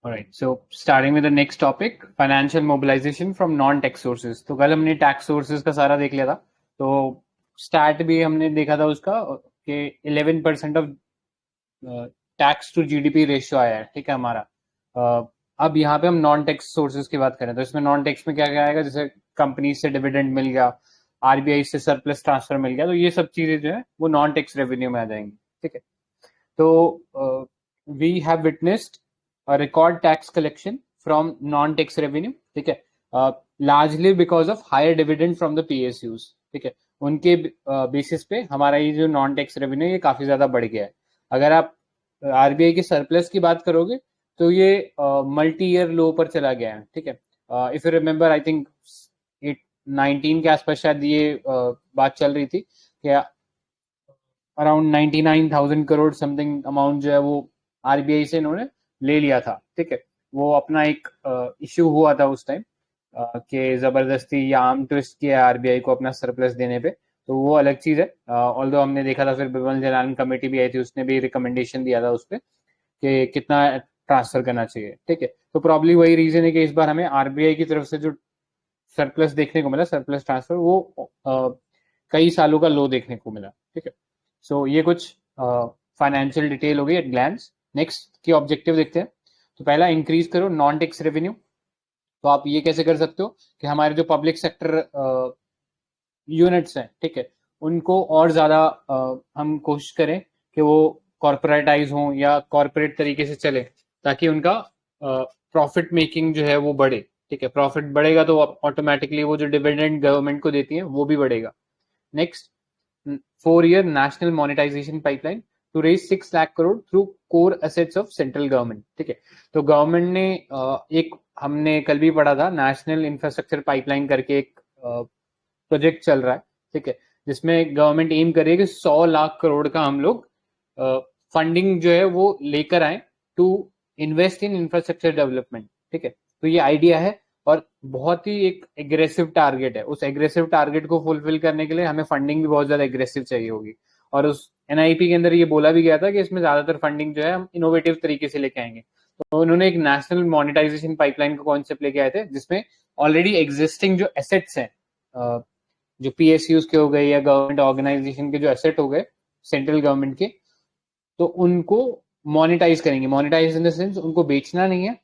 Alright, so starting with the next topic, financial mobilization from non-tax sources. तो कल हमने tax sources का सारा देख लिया था. तो स्टार्ट भी हमने देखा था उसका कि 11% of tax to GDP ratio आया है, ठीक है हमारा. अब यहाँ पे हम नॉन टैक्स सोर्सेज की बात करें तो इसमें नॉन टैक्स में क्या क्या आएगा, जैसे कंपनी से डिविडेंड मिल गया, आरबीआई से सरप्लस ट्रांसफर मिल गया, तो ये सब चीजें जो है वो नॉन टैक्स रेवेन्यू में आ जाएंगी, ठीक है. तो we have witnessed record tax collection from non tax revenue, ठीक है, largely because of higher dividend from the PSUs, ठीक है. उनके बेसिस पे हमारा ये जो नॉन टैक्स रेवेन्यू ये काफी ज्यादा बढ़ गया है. अगर आप आरबीआई के सरप्लस की बात करोगे तो ये मल्टी ईयर लो पर चला गया है, ठीक है. If you remember, I think 19 के आसपास शायद ये बात चल रही थी कि अराउंड 99,000 करोड़ समथिंग अमाउंट जो है वो आरबीआई से इन्होंने ले लिया था, ठीक है. वो अपना एक इश्यू हुआ था उस टाइम कि जबरदस्ती या आर्म ट्विस्ट किया आरबीआई को अपना सरप्लस देने पे, तो वो अलग चीज है. ऑल्दो हमने देखा था फिर बिमल जलान कमेटी भी आई थी, उसने भी रिकमेंडेशन दिया था उस पर कि कितना ट्रांसफर करना चाहिए, ठीक है. तो प्रॉब्ली वही रीजन है कि इस बार हमें आरबीआई की तरफ से जो सरप्लस देखने को मिला, सरप्लस ट्रांसफर, वो कई सालों का लो देखने को मिला, ठीक है. सो ये कुछ फाइनेंशियल डिटेल हो गई एट ग्लैंस. नेक्स्ट की ऑब्जेक्टिव देखते हैं. तो पहला, इंक्रीज करो नॉन टैक्स रेवेन्यू. तो आप ये कैसे कर सकते हो कि हमारे जो पब्लिक सेक्टर यूनिट्स हैं, ठीक है, उनको और ज्यादा हम कोशिश करें कि वो कॉर्पोरेटाइज हों या कॉर्पोरेट तरीके से चले, ताकि उनका प्रॉफिट मेकिंग जो है वो बढ़े, ठीक है. प्रॉफिट बढ़ेगा तो ऑटोमेटिकली वो जो डिविडेंड गवर्नमेंट को देती है वो भी बढ़ेगा. Next, 4-year national monetization pipeline to raise 6 lakh crore through core assets of central government, ठीक है. तो गवर्नमेंट ने एक, हमने कल भी पढ़ा था, नेशनल इंफ्रास्ट्रक्चर पाइपलाइन करके एक प्रोजेक्ट चल रहा है, ठीक है, जिसमें गवर्नमेंट एम करे कि 100 लाख करोड़ का हम लोग फंडिंग जो है वो लेकर आए to invest in infrastructure development, ठीक है. तो ये आइडिया है और बहुत ही एक एग्रेसिव टारगेट है. उस एग्रेसिव टारगेट को फुलफिल करने के लिए हमें फंडिंग भी बहुत ज्यादा एग्रेसिव चाहिए होगी. और उस एनआईपी के अंदर ये बोला भी गया था कि इसमें ज्यादातर फंडिंग जो है हम इनोवेटिव तरीके से लेके आएंगे. तो उन्होंने एक नेशनल मोनेटाइजेशन पाइपलाइन का कॉन्सेप्ट लेके आए थे, जिसमें ऑलरेडी एग्जिस्टिंग जो एसेट्स हैं, जो पीएसयूज के हो गए या गवर्नमेंट ऑर्गेनाइजेशन के जो एसेट हो गए सेंट्रल गवर्नमेंट के, तो उनको मोनेटाइज करेंगे. मोनेटाइज इन द सेंस उनको बेचना नहीं है,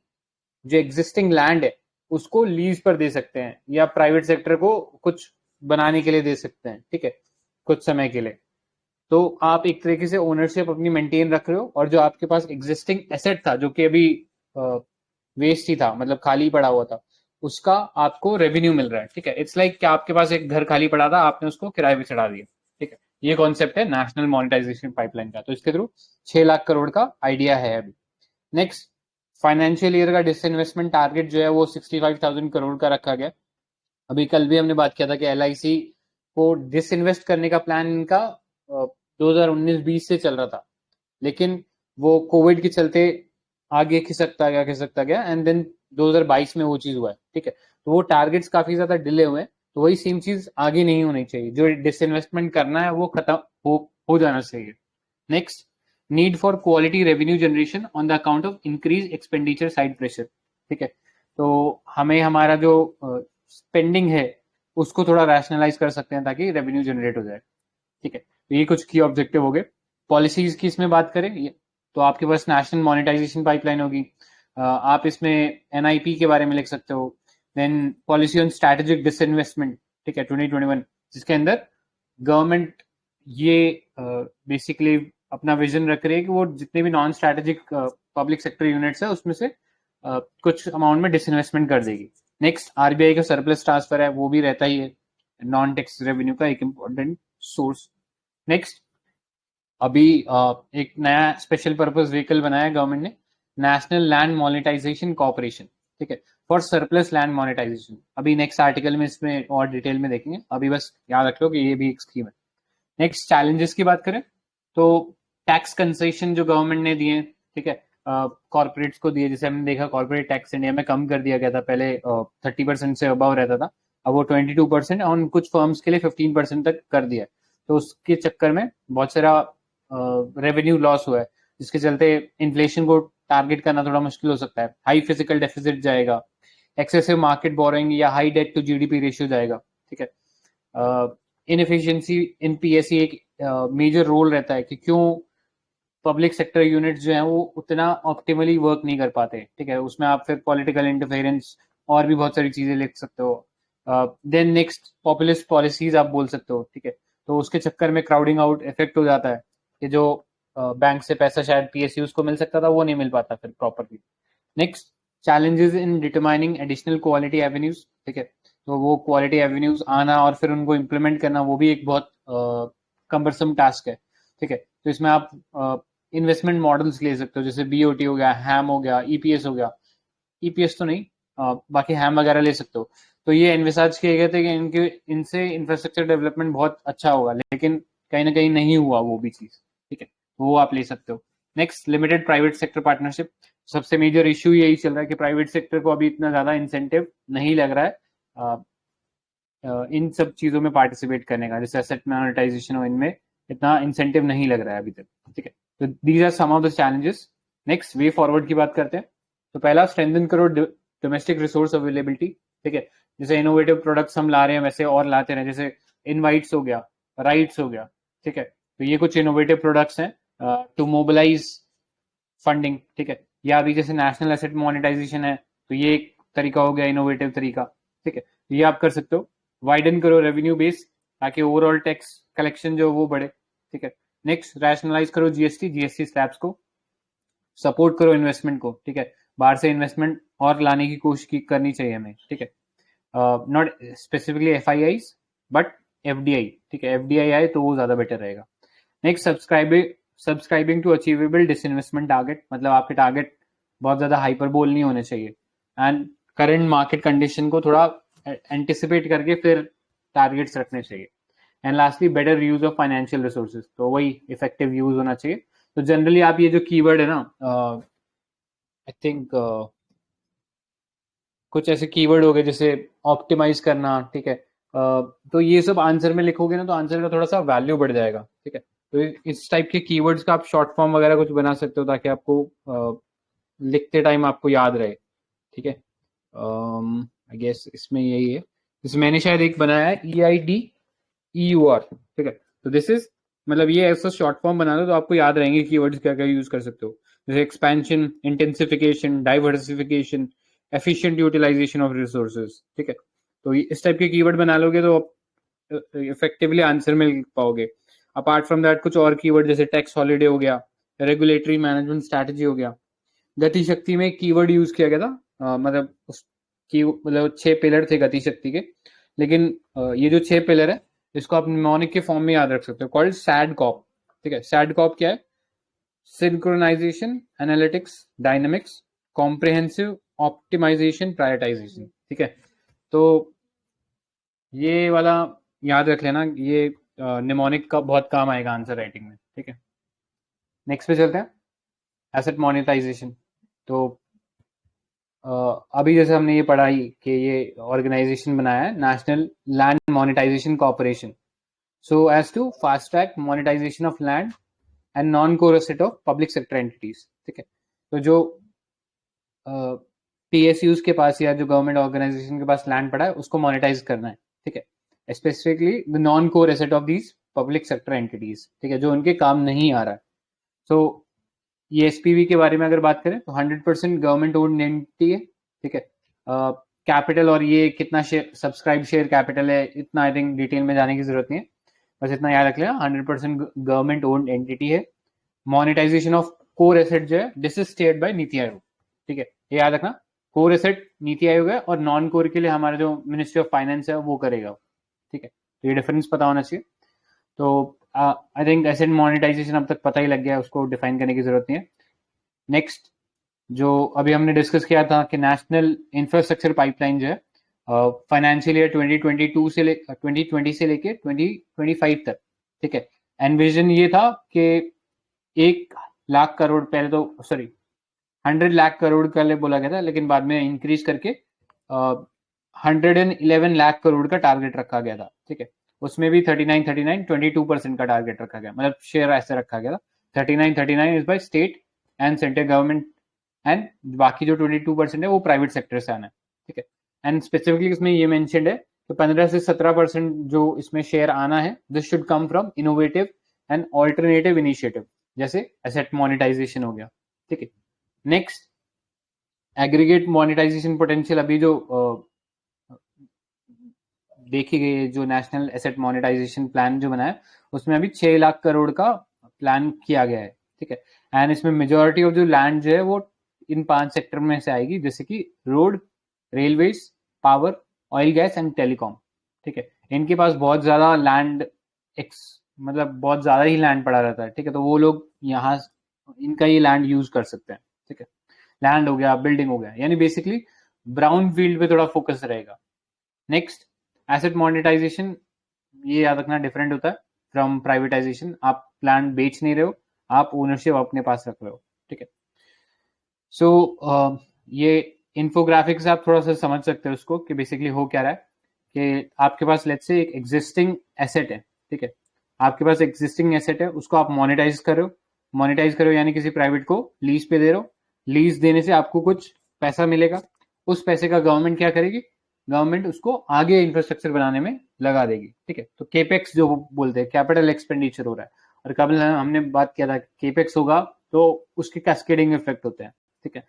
जो एग्जिस्टिंग लैंड है उसको लीज पर दे सकते हैं या प्राइवेट सेक्टर को कुछ बनाने के लिए दे सकते हैं, ठीक है, कुछ समय के लिए. तो आप एक तरीके से ओनरशिप अपनी मेंटेन रख रहे हो, और जो आपके पास एग्जिस्टिंग एसेट था जो कि अभी वेस्ट ही था, मतलब खाली पड़ा हुआ था, उसका आपको रेवेन्यू मिल रहा है, ठीक है. इट्स लाइक कि आपके पास एक घर खाली पड़ा था, आपने उसको किराए पे चढ़ा दिया, ठीक है. ये कॉन्सेप्ट है नेशनल मोनेटाइजेशन पाइपलाइन का. तो इसके थ्रू 6 लाख करोड़ का आइडिया है अभी. नेक्स्ट, फाइनेंशियल ईयर का डिसइन्वेस्टमेंट टारगेट जो है वो 65,000 करोड़ का रखा गया. अभी कल भी हमने बात किया था कि एलआईसी को डिसइन्वेस्ट करने का प्लान इनका 2019-20 से चल रहा था, लेकिन वो कोविड के चलते आगे खिसकता गया एंड देन 2022 में वो चीज हुआ है, ठीक है. तो वो टारगेट्स काफी ज्यादा डिले हुए हैं. तो वही सेम चीज आगे नहीं होनी चाहिए. जो डिसइन्वेस्टमेंट करना है वो खत्म हो जाना चाहिए. Next, need for quality revenue generation on the account of increase expenditure side pressure, ठीक है. तो हमें हमारा जो स्पेंडिंग है उसको थोड़ा रैशनलाइज कर सकते हैं ताकि रेवेन्यू जनरेट हो जाए, ठीक है. तो ये कुछ की ऑब्जेक्टिव हो गए. पॉलिसीज की इसमें बात करें तो आपके पास नेशनल मोनेटाइजेशन पाइपलाइन होगी. आप इसमें एनआईपी के बारे में लिख सकते हो. Then policy on strategic disinvestment, ठीक है, 2021, जिसके अंदर गवर्नमेंट ये बेसिकली अपना विजन रख रही है कि वो जितने भी non strategic public sector units है उसमें से कुछ अमाउंट में डिसइन्वेस्टमेंट कर देगी. नेक्स्ट, आरबीआई का सरप्लस ट्रांसफर है, वो भी रहता ही है नॉन टैक्स रेवेन्यू का एक इंपॉर्टेंट सोर्स. नेक्स्ट, अभी एक नया स्पेशल पर्पस व्हीकल बनाया गवर्नमेंट ने, नेशनल लैंड मोनेटाइजेशन कॉर्पोरेशन, ठीक है, फॉर सरप्लस लैंड मोनेटाइजेशन. अभी नेक्स्ट आर्टिकल में इसमें और डिटेल में देखेंगे, अभी बस याद रख लो कि ये भी एक स्कीम है. नेक्स्ट, चैलेंजेस की बात करें तो टैक्स कंसेशन जो गवर्नमेंट ने दिए, ठीक है, कॉर्पोरेट्स को दिए. जैसे हमने देखा कॉर्पोरेट टैक्स इंडिया में कम कर दिया गया था, पहले 30% से अबव रहता था, अब वो 22% और कुछ फर्म्स के लिए 15% तक कर दिया. तो उसके चक्कर में बहुत सारा रेवेन्यू लॉस हुआ है, जिसके चलते इन्फ्लेशन को टारगेट करना थोड़ा मुश्किल हो सकता है। हाई फिजिकल डेफिसिट जाएगा, एक्सेसिव मार्केट बोरोइंग या high debt to GDP ratio जाएगा, ठीक है। इनएफिशिएंसी इन पीएससी एक मेजर रोल रहता है कि क्यों पब्लिक सेक्टर यूनिट्स जो हैं वो उतना ऑप्टिमली वर्क नहीं कर पाते, ठीक है। उसमें आप फिर पॉलिटिकल इंटरफेरेंस और भी बहुत सारी चीजें लिख सकते हो। देन नेक्स्ट पॉपुलिस्ट पॉलिसीज आप बोल सकते हो, ठीक है। तो उसके चक्कर में क्राउडिंग आउट इफेक्ट हो जाता है कि जो बैंक से पैसा शायद पीएसयूज को मिल सकता था वो नहीं मिल पाता फिर properly. Next, challenges in determining additional quality avenues, ठीक है। तो वो क्वालिटी एवेन्यूज आना और फिर उनको इम्प्लीमेंट करना वो भी एक बहुत कम्बरसम टास्क है, ठीक है। तो इसमें आप इन्वेस्टमेंट मॉडल्स ले सकते हो, जैसे बीओटी हो गया, हैम हो गया, ईपीएस हो गया। ईपीएस तो नहीं, बाकी हैम वगैरह ले सकते हो। तो ये एनविसाज किए गए थे कि इनके इनसे इंफ्रास्ट्रक्चर डेवलपमेंट बहुत अच्छा होगा, लेकिन कहीं ना कहीं नहीं हुआ वो भी चीज, ठीक है। वो आप ले सकते हो। Next, limited private sector partnership. सबसे मेजर इश्यू यही चल रहा है कि प्राइवेट सेक्टर को अभी इतना ज्यादा इंसेंटिव नहीं लग रहा है इन सब चीजों में पार्टिसिपेट करने का, जैसे एसेट मोनेटाइजेशन हो, इनमें इतना इंसेंटिव नहीं लग रहा है अभी तक, ठीक है। तो these are some of the challenges. Next, way forward की बात करते हैं। तो पहला, स्ट्रेंथन करो डोमेस्टिक रिसोर्स अवेलेबिलिटी, ठीक है। जैसे इनोवेटिव प्रोडक्ट्स हम ला रहे हैं वैसे और लाते रहे, जैसे इनवाइट्स हो गया, राइट्स हो गया, ठीक है। तो ये कुछ इनोवेटिव प्रोडक्ट्स हैं टू मोबिलाइज फंडिंग, ठीक है। या अभी जैसे नेशनल एसेट मोनेटाइजेशन है, तो ये एक तरीका हो गया, इनोवेटिव तरीका, ठीक है। तो ये आप कर सकते हो। वाइडन करो रेवेन्यू बेस ताकि ओवरऑल टैक्स कलेक्शन जो वो बढ़े, ठीक है। नेक्स्ट, रैशनलाइज करो जीएसटी स्लैब्स को, सपोर्ट करो इन्वेस्टमेंट को, ठीक है। बाहर से इन्वेस्टमेंट और लाने की कोशिश करनी चाहिए हमें, ठीक है। Not specifically FIIs but FDI, ठीक है। एफडीआई आए तो वो ज्यादा बेटर रहेगा। Next, subscribing to achievable disinvestment target, मतलब आपके टारगेट बहुत ज्यादा हाइपरबोल नहीं होने चाहिए एंड करंट मार्केट कंडीशन को थोड़ा एंटिसिपेट करके फिर टारगेट्स रखने चाहिए। And lastly, better use of financial resources, तो वही इफेक्टिव यूज होना चाहिए। तो जनरली आप ये जो कीवर्ड है ना, आई थिंक कुछ ऐसे कीवर्ड हो गए जैसे ऑप्टिमाइज करना, ठीक है। तो ये सब आंसर में लिखोगे ना तो आंसर का थोड़ा सा वैल्यू बढ़ जाएगा, ठीक है। तो इस टाइप के कीवर्ड्स का आप शॉर्ट फॉर्म वगैरह कुछ बना सकते हो ताकि आपको लिखते टाइम आपको याद रहे, ठीक है। आई गेस इसमें यही है। जैसे मैंने शायद एक बनाया है EIDEUR, ठीक है। तो दिस इज, मतलब ये ऐसा शॉर्ट फॉर्म बना दो तो आपको याद रहेंगे कीवर्ड्स क्या क्या यूज कर सकते हो, जैसे expansion, intensification, diversification, efficient utilization of resources, ठीक है। तो इस टाइप के कीवर्ड बना लोगे तो इफेक्टिवली आंसर में लिख पाओगे। अपार्ट फ्रॉम दैट कुछ और कीवर्ड जैसे टैक्स हॉलीडे हो गया, रेगुलेटरी मैनेजमेंट स्ट्रैटेजी हो गया। गति शक्ति में एक कीवर्ड यूज किया गया था, मतलब उसकी मतलब 6 पिलर थे गति शक्ति के, लेकिन ये जो 6 पिलर है इसको आप निमोनिक के फॉर्म में याद रख सकते हो, कॉल्ड सैड कॉप, ठीक है। सैड कॉप क्या है? Synchronization, analytics, dynamics, comprehensive, optimization, prioritization, ठीक है। तो ये वाला याद रख लेना, ये निमोनिक का बहुत काम आएगा आंसर राइटिंग में, ठीक है। नेक्स्ट पे चलते हैं, एसेट मोनेटाइजेशन। तो अभी जैसे हमने ये पढ़ा ही कि ये ऑर्गेनाइजेशन बनाया है national land monetization corporation, so as to fast track monetization of land and non core asset of public sector entities, ठीक है। तो जो पीएसयूज के पास या जो गवर्नमेंट ऑर्गेनाइजेशन के पास लैंड पड़ा है उसको मोनेटाइज करना है, ठीक है। Specifically the non core asset of these public sector entities, ठीक है, जो उनके काम नहीं आ रहा है। तो ये एसपीवी के बारे में अगर बात करें तो 100% गवर्नमेंट ओन्ड एंटिटी है, ठीक है। कैपिटल और ये कितना शेयर, सब्सक्राइब शेयर कैपिटल है, इतना आई थिंक डिटेल में जाने की जरूरत नहीं है, बस इतना याद रख लेना 100% गवर्नमेंट ओन्ड एंटिटी है। मोनेटाइजेशन ऑफ कोर एसेट जो है this is stared bye NITI Aayog, ठीक है। ये याद रखना, कोर एसेट नीति आयोग है और नॉन कोर के लिए हमारा जो मिनिस्ट्री ऑफ फाइनेंस है वो करेगा, ठीक है। तो ये डिफरेंस पता होना चाहिए। तो आई थिंक एसेट मोनेटाइजेशन अब तक पता ही लग गया, उसको डिफाइन करने की जरूरत नहीं है। नेक्स्ट, जो अभी हमने डिस्कस किया था कि नेशनल इंफ्रास्ट्रक्चर पाइपलाइन जो है फाइनेंशियल ईयर 2020 से लेके 2025 तक, ठीक है। एनविजन ये था कि 1 लाख करोड़, पहले तो सॉरी 100 लाख करोड़ का बोला गया था, लेकिन बाद में इंक्रीज करके 111 लाख करोड़ का टारगेट रखा गया था, ठीक है। उसमें भी 22% का टारगेट रखा गया, मतलब शेयर ऐसे रखा गया था। 39 is by state and central government and बाकी जो 22% है वो प्राइवेट सेक्टर से आना है, ठीक है। एंड स्पेसिफिकली इसमें ये मेंशन्ड है कि 15 से 17% जो इसमें शेयर आना है, this should come from innovative and alternative initiative, जैसे एसेट मोनेटाइजेशन हो गया, ठीक है। नेक्स्ट, एग्रीगेट मोनेटाइजेशन पोटेंशियल अभी जो देखी गई है, जो नेशनल एसेट मोनेटाइजेशन प्लान जो बना है, उसमें अभी 6 लाख करोड़ का प्लान किया गया है, ठीक है। एंड इसमें मेजोरिटी ऑफ जो लैंड जो है वो इन 5 सेक्टर में से आएगी, जैसे कि road, railways, power, oil gas and telecom, ठीक है। इनके पास बहुत ज्यादा लैंड मतलब बहुत ज्यादा ही लैंड पड़ा रहता है, ठीक है। तो वो लोग यहाँ इनका ही लैंड यूज कर सकते हैं, ठीक है। लैंड हो गया, बिल्डिंग हो गया, यानी बेसिकली ब्राउन फील्ड पे थोड़ा फोकस रहेगा। नेक्स्ट, एसेट मोनेटाइजेशन, ये याद रखना डिफरेंट होता है फ्रॉम प्राइवेटाइजेशन। आप लैंड बेच नहीं रहे हो, आप ओनरशिप अपने पास रख रहे हो, ठीक है। सो ये इन्फोग्राफिक से आप थोड़ा सा समझ सकते हो उसको कि बेसिकली हो क्या रहा है कि आपके पास लेट्स से एक एग्जिस्टिंग एसेट है, ठीक है। आपके पास एग्जिस्टिंग एसेट है, उसको आप मोनेटाइज करो। मोनेटाइज करो यानी किसी प्राइवेट को लीज पे दे रहे हो। लीज देने से आपको कुछ पैसा मिलेगा, उस पैसे का गवर्नमेंट क्या करेगी, गवर्नमेंट उसको आगे इंफ्रास्ट्रक्चर बनाने में लगा देगी, ठीक है। तो केपेक्स जो बोलते हैं, कैपिटल एक्सपेंडिचर हो रहा है। और कल हमने बात किया था, केपेक्स होगा तो उसके कैस्केडिंग इफेक्ट होते हैं, ठीक है।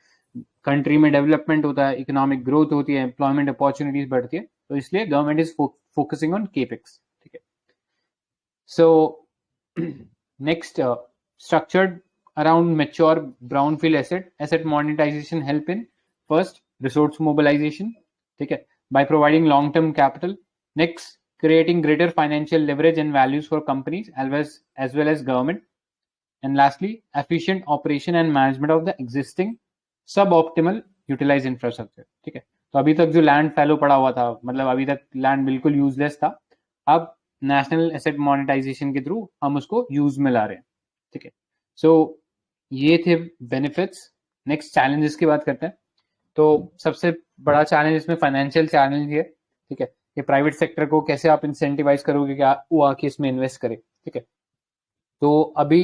कंट्री में डेवलपमेंट होता है, इकोनॉमिक ग्रोथ होती है, एम्प्लॉयमेंट अपॉर्चुनिटीज बढ़ती है, तो इसलिए government is focusing on capex, ठीक है। So next, structured around mature brownfield asset monetization help in first resource mobilization, ठीक है, by providing long term capital. Next, creating greater financial leverage and values for companies as well as government. And lastly, efficient operation and management of the existing suboptimal utilized infrastructure, ठीक है। तो अभी तक जो land फैलो पड़ा हुआ था, मतलब अभी तक लैंड बिल्कुल यूजलेस था, अब नेशनल एसेट मोनेटाइजेशन के थ्रू हम उसको यूज में ला रहे हैं, ठीक है। सो ये थे बेनिफिट्स। नेक्स्ट, चैलेंजेस की बात करते हैं। तो सबसे बड़ा चैलेंज इसमें फाइनेंशियल चैलेंज है, ठीक है, कि प्राइवेट सेक्टर को कैसे आप इंसेंटिवाइज करोगे कि वो आके इसमें इन्वेस्ट करे, ठीक है। तो अभी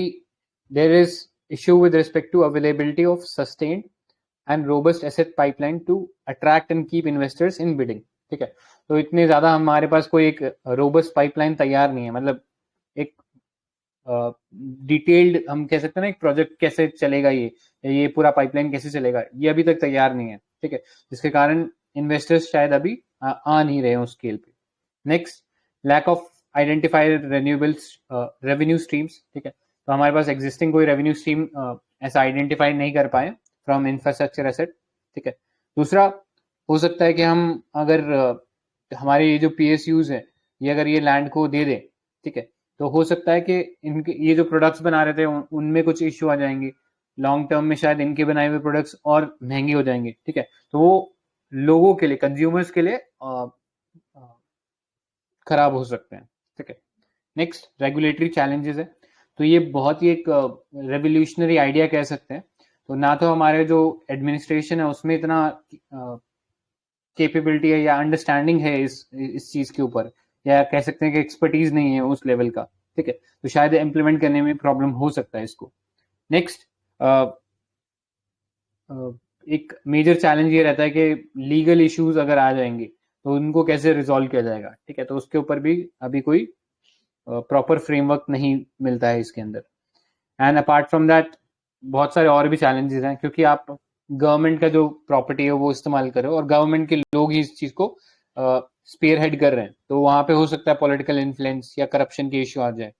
there is issue with respect to availability of sustained and robust asset pipeline to attract and keep investors in bidding, ठीक है। तो इतने ज्यादा हमारे पास कोई एक रोबस्ट पाइपलाइन तैयार नहीं है, मतलब एक डिटेल्ड हम कह सकते हैं ना, एक प्रोजेक्ट कैसे चलेगा, ये पूरा पाइपलाइन कैसे चलेगा, ये अभी तक तैयार नहीं है, ठीक है। जिसके कारण इन्वेस्टर्स शायद अभी आ नहीं रहे हैं उस स्केल पे। Next, lack of identified renewables revenue streams, ठीक है। तो हमारे पास एग्जिस्टिंग कोई रेवेन्यू स्ट्रीम ऐसा आइडेंटिफाई नहीं कर पाए फ्रॉम इंफ्रास्ट्रक्चर एसेट, ठीक है। दूसरा, हो सकता है कि हम अगर हमारे ये जो PSUs है, ये अगर ये लैंड को दे दे, ठीक है, तो हो सकता है कि इनके ये जो प्रोडक्ट्स बना रहे थे उनमें कुछ इश्यू आ जाएंगे। लॉन्ग टर्म में शायद इनके बनाए हुए प्रोडक्ट्स और महंगे हो जाएंगे, ठीक है। तो वो लोगों के लिए, कंज्यूमर्स के लिए खराब हो सकते हैं, ठीक है। नेक्स्ट, रेगुलेटरी चैलेंजेस है। तो ये बहुत ही एक रेवोल्यूशनरी आइडिया कह सकते हैं। तो ना तो हमारे जो एडमिनिस्ट्रेशन है उसमें इतना कैपेबिलिटी है या अंडरस्टैंडिंग है इस चीज के ऊपर, या कह सकते हैं कि एक्सपर्टीज नहीं है उस लेवल का, ठीक है। तो शायद इम्प्लीमेंट करने में प्रॉब्लम हो सकता है इसको। नेक्स्ट, एक मेजर चैलेंज ये रहता है कि लीगल इश्यूज अगर आ जाएंगे तो उनको कैसे रिजॉल्व किया जाएगा, ठीक है। तो उसके ऊपर भी अभी कोई प्रॉपर फ्रेमवर्क नहीं मिलता है इसके अंदर। एंड अपार्ट फ्रॉम दैट बहुत सारे और भी चैलेंजेस हैं, क्योंकि आप गवर्नमेंट का जो प्रॉपर्टी है वो इस्तेमाल कर रहे हो और गवर्नमेंट के लोग ही इस चीज को स्पेयर हेड कर रहे हैं, तो वहां पे हो सकता है पॉलिटिकल इन्फ्लुएंस या करप्शन के इश्यू आ जाए।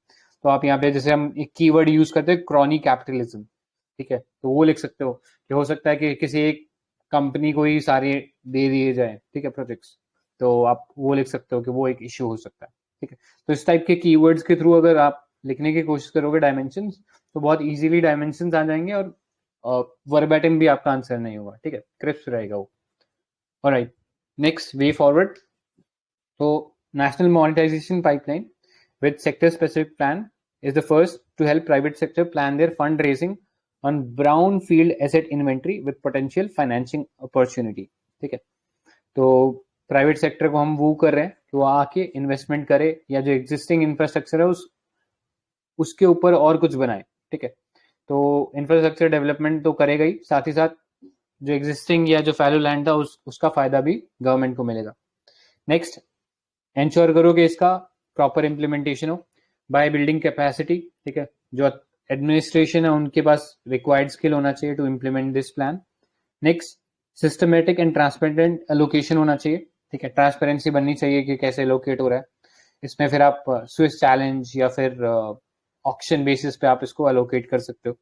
तो आप यहाँ पे जैसे हम एक कीवर्ड यूज करते हैं, क्रॉनी कैपिटलिज्म, ठीक है, तो वो लिख सकते हो कि हो सकता है कि किसी एक कंपनी को ही सारे दे दिए जाए, ठीक है, प्रोजेक्ट्स। तो आप वो लिख सकते हो कि वो एक इश्यू हो सकता है, ठीक है। तो इस टाइप के कीवर्ड्स के थ्रू अगर आप लिखने की कोशिश करोगे डायमेंशंस, तो बहुत इजीली डायमेंशंस आ जाएंगे और वर्बैटिम भी आपका आंसर नहीं होगा, ठीक है, क्रिस्प रहेगा वो। Alright, next, way forward. तो national monetization pipeline with sector specific plan is the first to help private sector plan their fundraising on brownfield asset inventory with potential financing opportunity, ठीक है। तो प्राइवेट सेक्टर को हम वो कर रहे हैं कि वो आके इन्वेस्टमेंट करे या जो एग्जिस्टिंग इंफ्रास्ट्रक्चर है उसके ऊपर और कुछ बनाए, ठीक है। तो इंफ्रास्ट्रक्चर डेवलपमेंट तो करेगा ही, साथ जो एग्जिस्टिंग या जो फैलो लैंड था उसका फायदा भी गवर्नमेंट को मिलेगा। नेक्स्ट, एंश्योर करो कि इसका प्रॉपर इम्प्लीमेंटेशन हो बाय बिल्डिंग कैपेसिटी, ठीक है, जो एडमिनिस्ट्रेशन है उनके पास रिक्वायर्ड स्किल होना चाहिए to implement this plan. Next, systematic and transparent allocation होना चाहिए, ठीक है, ट्रांसपेरेंसी बननी चाहिए कि कैसे एलोकेट हो रहा है। इसमें फिर आप स्विस चैलेंज या फिर ऑक्शन बेसिस पे आप इसको एलोकेट कर सकते हो।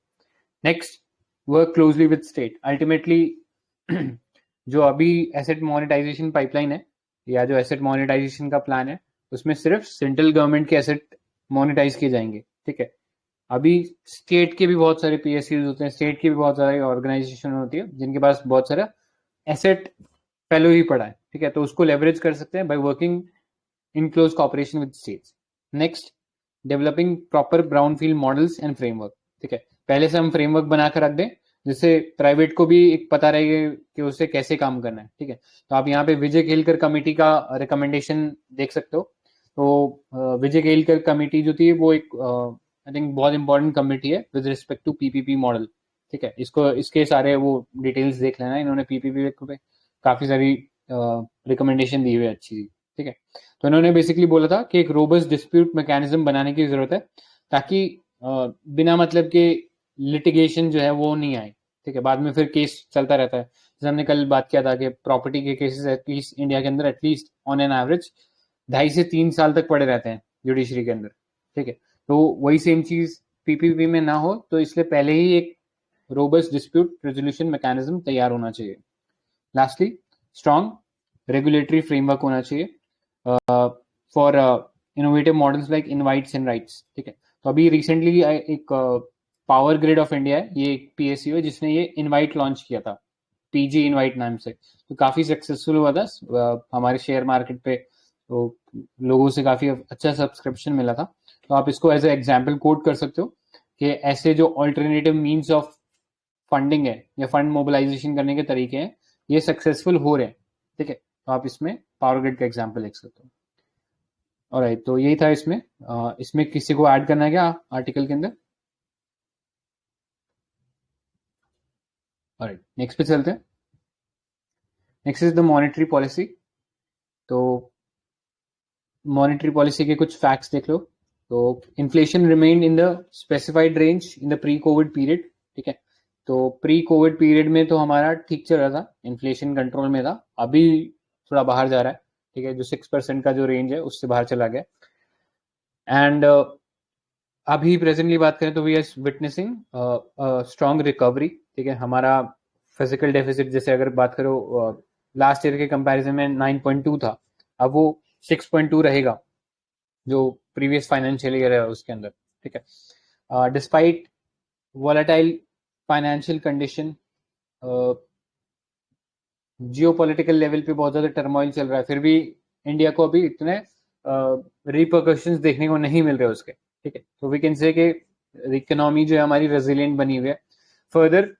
Next, work closely with state. Ultimately जो अभी एसेट मोनेटाइजेशन पाइपलाइन है या जो एसेट मोनेटाइजेशन का प्लान है उसमें सिर्फ सेंट्रल गवर्नमेंट के एसेट मोनेटाइज किए जाएंगे, ठीक है। अभी स्टेट के भी बहुत सारे पीएसयूज होते हैं, स्टेट की भी बहुत सारी ऑर्गेनाइजेशन होती है जिनके पास बहुत सारा एसेट पहले ही पड़ा है, ठीक है, तो उसको लेवरेज कर सकते हैं by working in close cooperation with states. Next, developing proper brownfield models and framework, ठीक है, पहले से हम फ्रेमवर्क बनाकर रख दें जिससे प्राइवेट को भी एक पता रहेगा कि उसे कैसे काम करना है, ठीक है। तो आप यहाँ पे विजय केलकर कमेटी का रिकमेंडेशन देख सकते हो। तो विजय केलकर कमेटी जो थी वो एक आई थिंक बहुत इंपॉर्टेंट कमेटी है with respect to PPP model, ठीक है। इसको इसके सारे वो डिटेल्स देख लेना, इन्होंने पीपीपी पे काफी सारी रिकमेंडेशन दी हुई है अच्छी, ठीक है। तो इन्होंने बेसिकली बोला था कि एक रोबस्ट डिस्प्यूट मैकेनिज्म बनाने की जरूरत है ताकि बिना मतलब के लिटिगेशन जो है वो नहीं आए, ठीक है, बाद में फिर केस चलता रहता है। जैसे हमने कल बात किया था कि प्रॉपर्टी के केसेस एटलीस्ट इंडिया के अंदर एटलीस्ट ऑन एन एवरेज 2.5 से 3 साल तक पड़े रहते हैं जुडिशरी के अंदर, ठीक है। तो वही सेम चीज पीपीपी में ना हो, तो इसलिए पहले ही एक रोबस्ट डिस्प्यूट रेजोल्यूशन मैकेनिज्म तैयार होना चाहिए। लास्टली, स्ट्रॉन्ग रेगुलेटरी फ्रेमवर्क होना चाहिए for innovative models like invites and rights, ठीक है। तो अभी रिसेंटली एक पावर ग्रिड ऑफ इंडिया है, ये एक पीएसयू है जिसने ये इनवाइट लॉन्च किया था, पीजी इनवाइट नाम से, तो काफी सक्सेसफुल हुआ था हमारे शेयर मार्केट पे, तो लोगों से काफी अच्छा सब्सक्रिप्शन मिला था। तो आप इसको एज ए एग्जाम्पल कोट कर सकते हो कि ऐसे जो ऑल्टरनेटिव मीन्स ऑफ फंडिंग है या फंड मोबिलाइजेशन करने के तरीके हैं ये सक्सेसफुल हो रहे हैं, ठीक है। तो आप इसमें पावर ग्रिड का एग्जाम्पल देख सकते हो। ऑलराइट, तो यही था इसमें। इसमें किसी को ऐड करना है क्या आर्टिकल के अंदर? ऑलराइट, नेक्स्ट पे चलते हैं। Next is the monetary policy. तो मॉनेटरी पॉलिसी के कुछ फैक्ट्स देख लो। तो inflation remained in the specified range in the pre Covid period, ठीक है। तो प्री कोविड पीरियड में तो हमारा ठीक चल रहा था, इन्फ्लेशन कंट्रोल में था। अभी थोड़ा बाहर जा रहा है, ठीक है, जो 6% का जो रेंज है उससे बाहर चला गया। एंड अभी प्रेजेंटली बात करें तो we are witnessing strong recovery, ठीक है। हमारा फिजिकल डेफिसिट जैसे अगर बात करो लास्ट ईयर के कंपैरिजन में 9.2 था, अब वो 6.2 रहेगा जो प्रीवियस फाइनेंशियल ईयर है उसके अंदर, ठीक है। Despite volatile financial condition, geopolitical level पे बहुत ज्यादा टर्मोइल चल रहा है, फिर भी इंडिया को अभी इतने रिपरकशंस देखने को नहीं मिल रहे उसके, ठीक है। तो वी कैन से कि इकोनॉमी जो है हमारी रेजिलिएंट बनी हुई है। फर्दर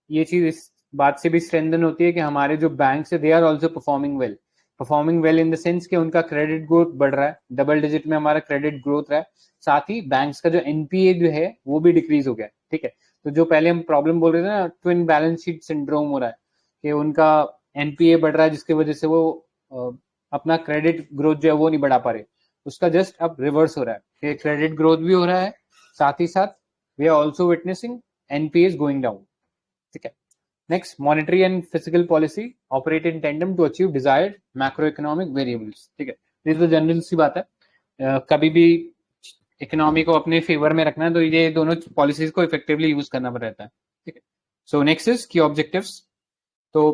ये चीज इस बात से भी स्ट्रेंथन होती है कि हमारे जो बैंक है they are also performing well in the sense कि उनका क्रेडिट ग्रोथ बढ़ रहा है, डबल डिजिट में हमारा क्रेडिट ग्रोथ रहा है। साथ ही बैंक्स का जो एनपीए जो है वो भी डिक्रीज हो गया, ठीक है। तो जो पहले हम प्रॉब्लम बोल रहे थे ना, ट्विन बैलेंस शीट सिंड्रोम हो रहा है कि उनका एनपीए बढ़ रहा है जिसकी वजह से वो अपना क्रेडिट ग्रोथ जो है वो नहीं बढ़ा पा रहे, उसका जस्ट अब रिवर्स हो रहा है कि क्रेडिट ग्रोथ भी हो रहा है, साथ ही साथ we are also witnessing NPS going down, ठीक है। Next, monetary and physical policy operate in tandem to achieve desired macro economic variables, ठीक है। ये तो जनरल सी बात है, कभी भी इकोनॉमी को अपने फेवर में रखना है तो ये दोनों पॉलिसीज को इफेक्टिवली यूज करना रहता है, ठीक है। सो नेक्स्ट इज की ऑब्जेक्टिव्स। तो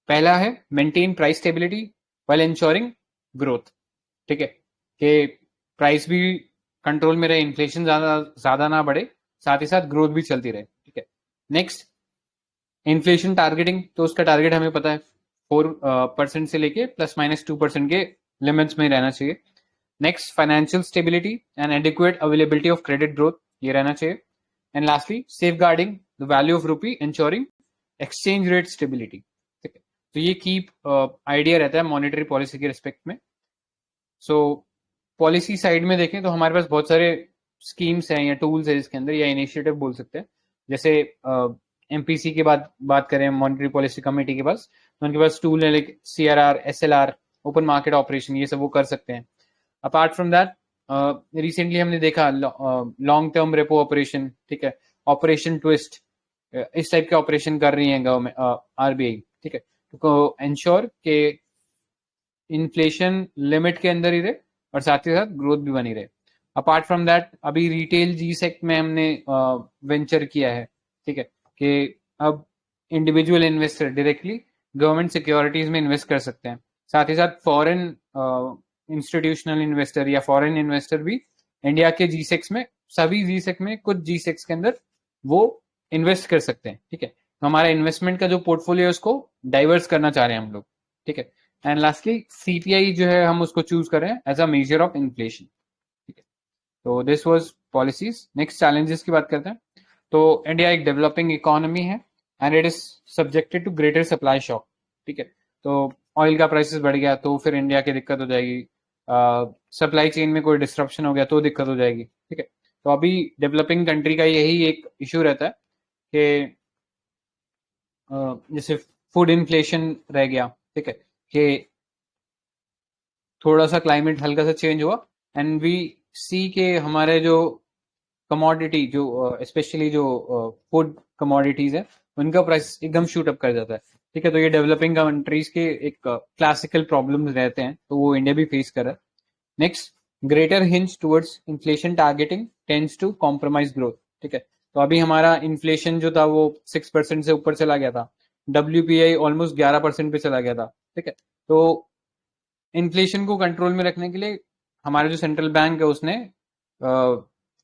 पहला है maintain price stability while ensuring growth, ठीक है, कि प्राइस भी कंट्रोल में रहे, इन्फ्लेशन ज्यादा ना बढ़े, साथ ही साथ ग्रोथ भी चलती रहे, ठीक है। नेक्स्ट, इन्फ्लेशन टारगेटिंग, तो उसका टारगेट हमें पता है 4% से लेके ±2% के लिमिट्स में रहना चाहिए। Next, financial stability and adequate availability of credit growth, ये रहना चाहिए। And lastly, safeguarding the value of rupee ensuring exchange rate stability, ठीक है। तो ये की आइडिया रहता है मॉनेटरी पॉलिसी के रिस्पेक्ट में। सो पॉलिसी साइड में देखें तो हमारे पास बहुत सारे स्कीम्स हैं या टूल्स है इसके अंदर, या इनिशिएटिव बोल सकते हैं, जैसे एमपीसी के बात करें, मॉनेटरी पॉलिसी कमेटी के पास, तो उनके पास टूल है like CRR, SLR, open market operation, ये सब वो कर सकते हैं। अपार्ट फ्रॉम दैट रिसेंटली हमने देखा लॉन्ग टर्म रेपो ऑपरेशन, ठीक है, ऑपरेशन ट्विस्ट, इस टाइप के ऑपरेशन कर रही है गवर्नमेंट, आरबीआई, ठीक है, तो इंश्योर के इन्फ्लेशन लिमिट के अंदर ही रहे और साथ ही साथ ग्रोथ भी बनी रहे। अपार्ट फ्रॉम दैट अभी रिटेल जी सेक्ट में हमने वेंचर किया है, ठीक है, कि अब individual investor directly government securities में इन्वेस्ट कर सकते हैं। साथ ही साथ फॉरेन इंस्टीट्यूशनल इन्वेस्टर या फॉरेन इन्वेस्टर भी इंडिया के जी सेक्स में, सभी जी सेक्स में, कुछ जी सेक्स के अंदर वो इन्वेस्ट कर सकते हैं, ठीक है। तो हमारा इन्वेस्टमेंट का जो पोर्टफोलियो है उसको डाइवर्स करना चाह रहे हैं हम लोग, ठीक है। एंड लास्टली सीपीआई जो है हम उसको चूज कर रहे हैं as a measure of inflation, ठीक है। तो this was policies. Next challenges की बात करते हैं। तो इंडिया एक डेवलपिंग इकोनॉमी है and it is subjected to greater supply shock, ठीक है। तो ऑयल का प्राइसेस बढ़ गया तो फिर इंडिया की दिक्कत हो जाएगी, सप्लाई चेन में कोई डिस्ट्रप्शन हो गया तो दिक्कत हो जाएगी, ठीक है। तो अभी डेवलपिंग कंट्री का यही एक इशू रहता है कि जैसे फूड इन्फ्लेशन रह गया, ठीक है, कि थोड़ा सा क्लाइमेट हल्का सा चेंज हुआ एंड वी सी के हमारे जो कमोडिटी, जो स्पेशली जो फूड कमोडिटीज है, उनका प्राइस एकदम शूट अप कर जाता है, ठीक है। तो ये डेवलपिंग कंट्रीज के एक क्लासिकल प्रॉब्लम्स रहते हैं, तो वो इंडिया भी फेस कर रहा है। Next, greater hinge towards inflation targeting tends to compromise growth, ठीक है। तो अभी हमारा इन्फ्लेशन जो था वो 6% से ऊपर चला गया था, डब्ल्यूपीआई ऑलमोस्ट 11% पे चला गया था, ठीक है। तो इन्फ्लेशन को कंट्रोल में रखने के लिए हमारा जो सेंट्रल बैंक है उसने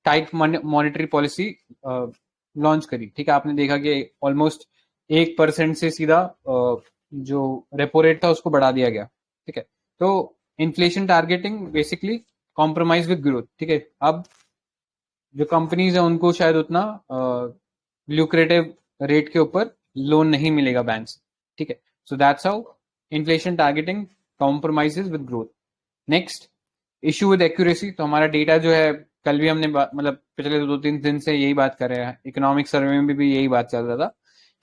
टाइट मॉनेटरी पॉलिसी लॉन्च करी, ठीक है। आपने देखा कि ऑलमोस्ट 1% से सीधा जो रेपो रेट था उसको बढ़ा दिया गया, ठीक है। तो inflation targeting basically compromise with growth, ठीक है। अब जो कंपनीज है उनको शायद उतना ल्यूक्रेटिव रेट के ऊपर लोन नहीं मिलेगा बैंक से, ठीक है। So that's how inflation targeting compromises with growth. Next, issue with accuracy. तो हमारा डेटा जो है, कल भी हमने मतलब पिछले 2-3 दिन से यही बात कर रहे हैं, इकोनॉमिक सर्वे में भी यही बात चल रहा था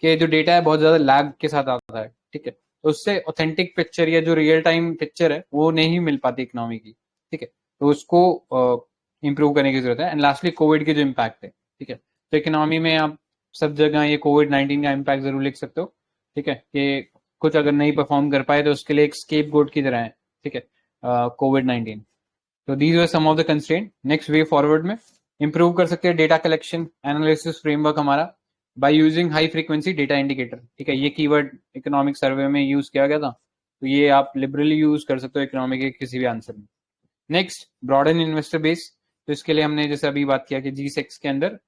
कि जो डेटा है बहुत ज्यादा लैग के साथ आता है, ठीक है। तो उससे ऑथेंटिक पिक्चर या जो रियल टाइम पिक्चर है वो नहीं मिल पाती इकोनॉमी की, ठीक है। तो उसको इंप्रूव करने की जरूरत है। एंड लास्टली कोविड के जो इम्पैक्ट है, ठीक है। तो इकोनॉमी में आप सब जगह ये कोविड-19 का इम्पैक्ट जरूर लिख सकते हो, ठीक है, कि कुछ अगर नहीं परफॉर्म कर पाए तो उसके लिए एक स्केप गोट की तरह है, ठीक है, कोविड-19। तो these are some of the constraint. Next, way forward में इंप्रूव कर सकते हैं डेटा कलेक्शन एनालिसिस फ्रेमवर्क हमारा by using high frequency data indicator, ठीक है। ये कीवर्ड इकोनॉमिक सर्वे में यूज किया गया था, तो ये आप लिबरली यूज कर सकते हो इकोनॉमिक के किसी भी आंसर में। Next, broaden investor base. तो इसके लिए हमने जैसे अभी बात किया कि जी सेक्स के अंदर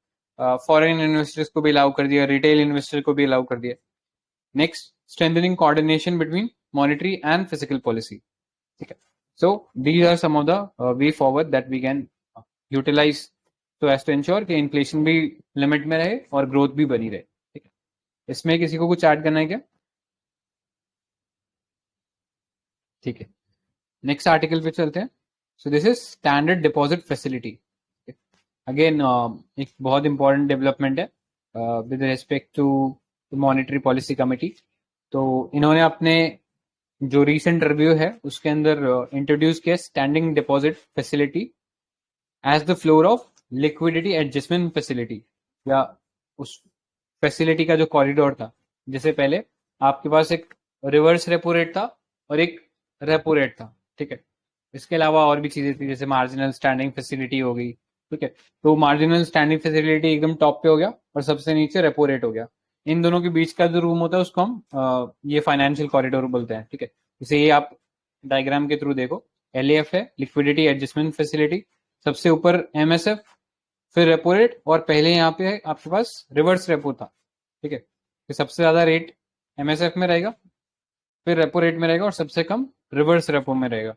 फॉरेन इन्वेस्टर्स को भी अलाउ कर दिया, रिटेल इन्वेस्टर को भी अलाउ कर दिया। Next, strengthening coordination between monetary and physical policy, ठीक है। So these are some of the way forward that we can utilize तो एज टू इंश्योर कि इन्फ्लेशन भी लिमिट में रहे और ग्रोथ भी बनी रहे, ठीक है। इसमें किसी को कुछ ऐड करना है क्या? ठीक है, नेक्स्ट आर्टिकल पे चलते हैं। So this is standard deposit facility. Again एक बहुत इंपॉर्टेंट डेवलपमेंट है with respect to monetary policy committee. तो इन्होंने अपने जो रीसेंट रिव्यू है उसके अंदर इंट्रोड्यूस किया standing deposit facility as the floor of liquidity adjustment facility, या उस फैसिलिटी का जो कॉरिडोर था। जैसे पहले आपके पास एक रिवर्स रेपो रेट था और एक रेपो रेट था, ठीक है। इसके अलावा और भी चीजें थी, जैसे मार्जिनल स्टैंडिंग फैसिलिटी हो गई, ठीक है। तो मार्जिनल स्टैंडिंग फैसिलिटी एकदम टॉप पे हो गया और सबसे नीचे रेपो रेट हो गया। इन दोनों के बीच का जो रूम होता है उसको हम ये फाइनेंशियल कॉरिडोर बोलते हैं, ठीक है। जैसे ये आप डायग्राम के थ्रू देखो, एलएएफ है लिक्विडिटी एडजस्टमेंट फैसिलिटी, सबसे ऊपर एमएसएफ, फिर रेपो रेट, और पहले यहाँ पे आपके पास रिवर्स रेपो था, ठीक है। तो सबसे ज्यादा रेट एमएसएफ में रहेगा, फिर रेपो रेट में रहेगा, और सबसे कम रिवर्स रेपो में रहेगा,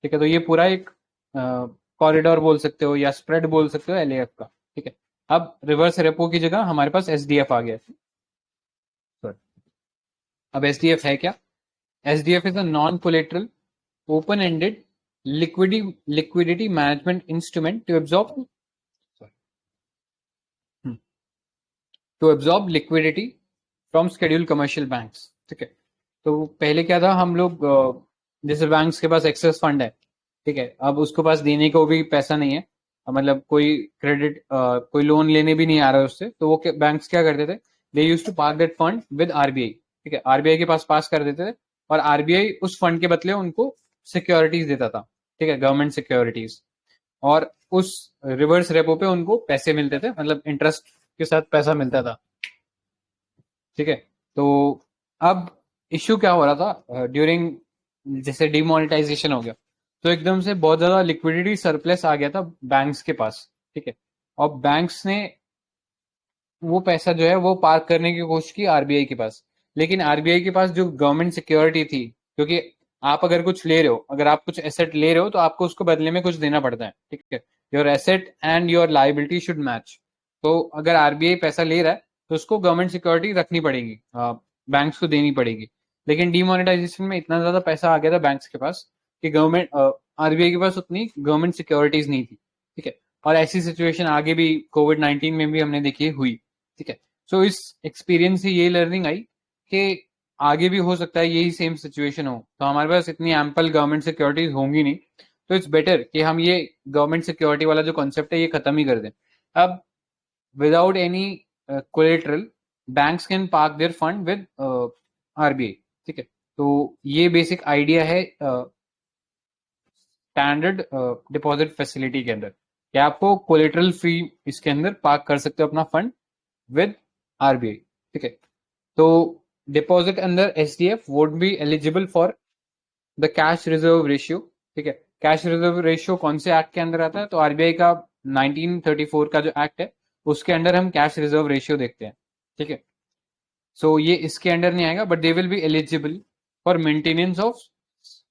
ठीक है। तो ये पूरा एक कॉरिडोर बोल सकते हो या स्प्रेड बोल सकते हो एलएएफ का, ठीक है। अब रिवर्स रेपो की जगह हमारे पास एसडीएफ आ गया। Sorry. अब एसडीएफ है क्या? SDF is a non collateral open ended liquidity management instrument to absorb to absorb liquidity from schedule commercial banks. ठीक है, तो पहले क्या था, हम लोग जैसे बैंक्स के पास एक्सेस फंड है, ठीक है, अब उसके पास देने को भी पैसा नहीं है, मतलब कोई क्रेडिट कोई लोन लेने भी नहीं आ रहा है उससे, तो वो बैंक्स क्या करते थे, they use to park that fund with RBI. ठीक है, आरबीआई के पास कर देते थे, और आरबीआई उस फंड के बदले उनको सिक्योरिटीज देता था। ठीक है, गवर्नमेंट सिक्योरिटीज, और उस रिवर्स रेपो पे उनको पैसे मिलते थे, मतलब इंटरेस्ट के साथ पैसा मिलता था। ठीक है, तो अब इश्यू क्या हो रहा था ड्यूरिंग, जैसे डिमोनेटाइजेशन हो गया, तो एकदम से बहुत ज्यादा लिक्विडिटी सरप्लस आ गया था बैंक्स के पास। ठीक है, और बैंक्स ने वो पैसा जो है वो पार्क करने की कोशिश की आरबीआई के पास, लेकिन आरबीआई के पास जो गवर्नमेंट सिक्योरिटी थी, क्योंकि आप अगर कुछ ले रहे हो, अगर आप कुछ एसेट ले रहे हो, तो आपको उसको बदले में कुछ देना पड़ता है। ठीक है, your asset and your liability should match. तो अगर आरबीआई पैसा ले रहा है, तो उसको गवर्नमेंट सिक्योरिटी रखनी पड़ेगी, बैंक्स को देनी पड़ेगी। लेकिन डिमोनेटाइजेशन में इतना ज्यादा पैसा आ गया था बैंक्स के पास कि गवर्नमेंट आरबीआई के पास उतनी गवर्नमेंट सिक्योरिटीज नहीं थी। ठीक है, और ऐसी सिचुएशन आगे भी कोविड-19 में भी हमने देखी हुई। ठीक है, सो इस एक्सपीरियंस से ये लर्निंग आई कि आगे भी हो सकता है यही सेम सिचुएशन हो, तो हमारे पास इतनी एम्पल गवर्नमेंट सिक्योरिटीज होंगी नहीं, तो इट्स बेटर कि हम ये गवर्नमेंट सिक्योरिटी वाला जो कॉन्सेप्ट है ये खत्म ही कर दें। अब without any collateral, banks can park their fund with RBI. ठीक है, तो ये बेसिक आइडिया है स्टैंडर्ड डिपॉजिट फैसिलिटी के अंदर, कि आपको कोलेटरल फ्री इसके अंदर पार्क कर सकते हो अपना फंड विद आरबीआई। ठीक है, तो deposit under SDF would be eligible for the cash reserve ratio. ठीक है, कैश रिजर्व रेशियो कौन से एक्ट के अंदर आता है, तो आरबीआई का 1934 का जो एक्ट है उसके अंदर हम कैश रिजर्व रेशियो देखते हैं। ठीक है, सो ये इसके अंडर नहीं आएगा, but they will be eligible for maintenance of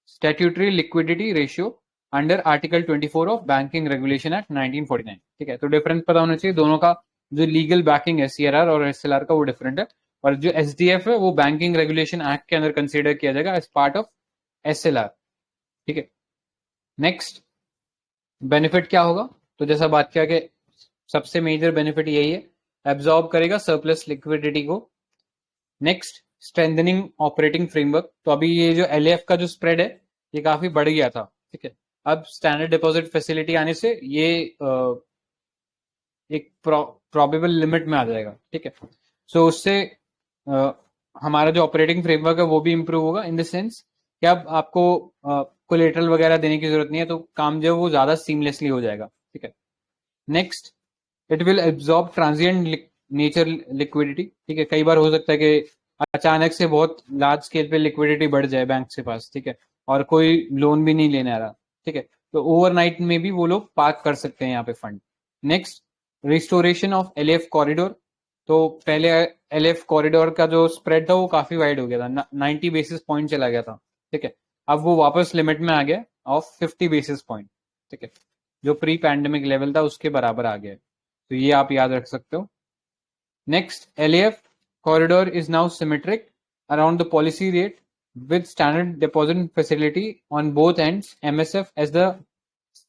statutory liquidity ratio under article 24 of banking regulation act 1949। ठीक है, तो डिफरेंस पता होना चाहिए दोनों का, जो लीगल बैकिंग है सीआरआर और एसएलआर का वो डिफरेंट है, और जो एसडीएफ है वो बैंकिंग रेगुलेशन एक्ट के अंदर कंसीडर किया जाएगा एज पार्ट ऑफ एसएलआर। ठीक है, नेक्स्ट बेनिफिट क्या होगा, तो जैसा बात किया कि सबसे मेजर बेनिफिट यही है, एब्जॉर्ब करेगा सरप्लस लिक्विडिटी को। नेक्स्ट, स्ट्रेंथनिंग ऑपरेटिंग फ्रेमवर्क, तो अभी ये जो एलएफ का जो स्प्रेड है ये काफी बढ़ गया था। ठीक है, अब स्टैंडर्ड डिपॉजिट फैसिलिटी आने से ये एक प्रोबेबल लिमिट में आ जाएगा। ठीक है, सो उससे हमारा जो ऑपरेटिंग फ्रेमवर्क है वो भी इंप्रूव होगा, इन द सेंस कि अब आपको कोलेटरल वगैरह देने की जरूरत नहीं है, तो काम जो है वो ज्यादा सीमलेसली हो जाएगा। ठीक है, next, it will absorb transient nature liquidity. ठीक है, कई बार हो सकता है कि अचानक से बहुत लार्ज स्केल पे लिक्विडिटी बढ़ जाए बैंक के पास। ठीक है, और कोई लोन भी नहीं लेने आ रहा। ठीक है, तो ओवरनाइट में भी वो लोग पार्क कर सकते हैं यहाँ पे fund. Next, restoration of LF corridor, तो पहले एलएफ कॉरिडोर का जो स्प्रेड था वो काफी वाइड हो गया था, 90 बेसिस पॉइंट चला गया था। ठीक है, अब वो वापस लिमिट में आ गया ऑफ 50 बेसिस पॉइंट। ठीक है, जो प्री पैंडेमिक लेवल था उसके बराबर आ गया, तो ये आप याद रख सकते हो। Next, LF corridor is now symmetric around the policy rate with standard deposit facility on both ends, MSF as the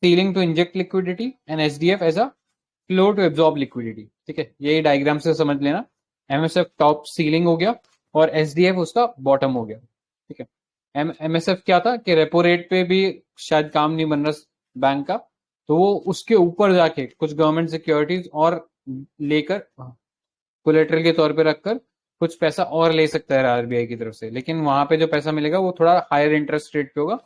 ceiling to inject liquidity and SDF as a floor to absorb liquidity। ठीक है, यही diagram से समझ लेना, MSF top ceiling हो गया और SDF उसका बॉटम हो गया। ठीक है, MSF क्या था कि रेपो रेट पे भी शायद काम नहीं बन रहा बैंक का, तो वो उसके ऊपर जाके कुछ गवर्नमेंट सिक्योरिटीज और लेकर कोलेटरल के तौर पे रखकर कुछ पैसा और ले सकता है आरबीआई की तरफ से, लेकिन वहां पे जो पैसा मिलेगा वो थोड़ा हायर इंटरेस्ट रेट पे होगा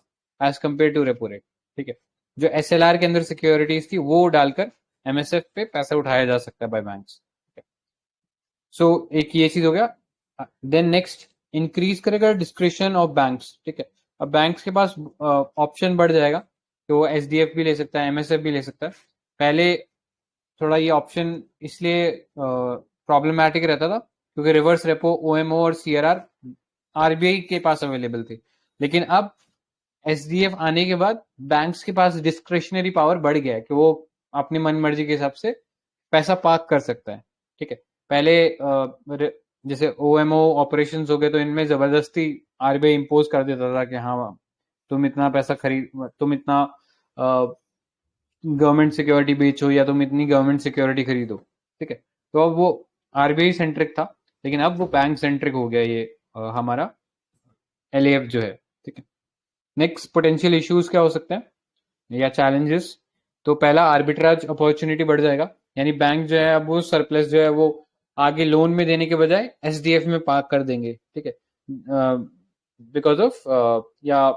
as compare to repo rate. ठीक है, जो एसएलआर के अंदर सिक्योरिटीज थी वो डालकर एमएसएफ पे पैसा उठाया जा सकता है बाय बैंक्स। सो एक ये चीज हो गया। देन नेक्स्ट, इंक्रीज करेगा डिस्क्रिप्शन ऑफ बैंक्स। ठीक है, अब बैंक्स के पास ऑप्शन बढ़ जाएगा, तो वो एसडीएफ भी ले सकता है, एमएसएफ भी ले सकता है। पहले थोड़ा ये ऑप्शन इसलिए प्रॉब्लमैटिक रहता था क्योंकि रिवर्स रेपो, ओएमओ और सीआरआर आरबीआई के पास अवेलेबल थी, लेकिन अब एसडीएफ आने के बाद बैंक्स के पास डिस्क्रिशनरी पावर बढ़ गया है कि वो अपनी मन मर्जी के हिसाब से पैसा पार्क कर सकता है। ठीक है, पहले जैसे ओएमओ ऑपरेशन हो गए तो इनमें जबरदस्ती आरबीआई इंपोज कर देता था कि हाँ तुम इतना पैसा खरीद, तुम इतना गवर्नमेंट सिक्योरिटी बेचो या तुम इतनी गवर्नमेंट सिक्योरिटी खरीदो। ठीक है, तो अब वो आरबीआई सेंट्रिक था, लेकिन अब वो बैंक सेंट्रिक हो गया ये हमारा एलएएफ जो है, ठीक है। नेक्स्ट पोटेंशियल इश्यूज क्या हो सकते हैं या चैलेंजेस? तो पहला, आर्बिट्राज अपॉर्चुनिटी बढ़ जाएगा, यानी बैंक जो है अब वो सरप्लस जो है वो आगे लोन में देने के बजाय एसडीएफ में पार्क कर देंगे, ठीक है, बिकॉज ऑफ या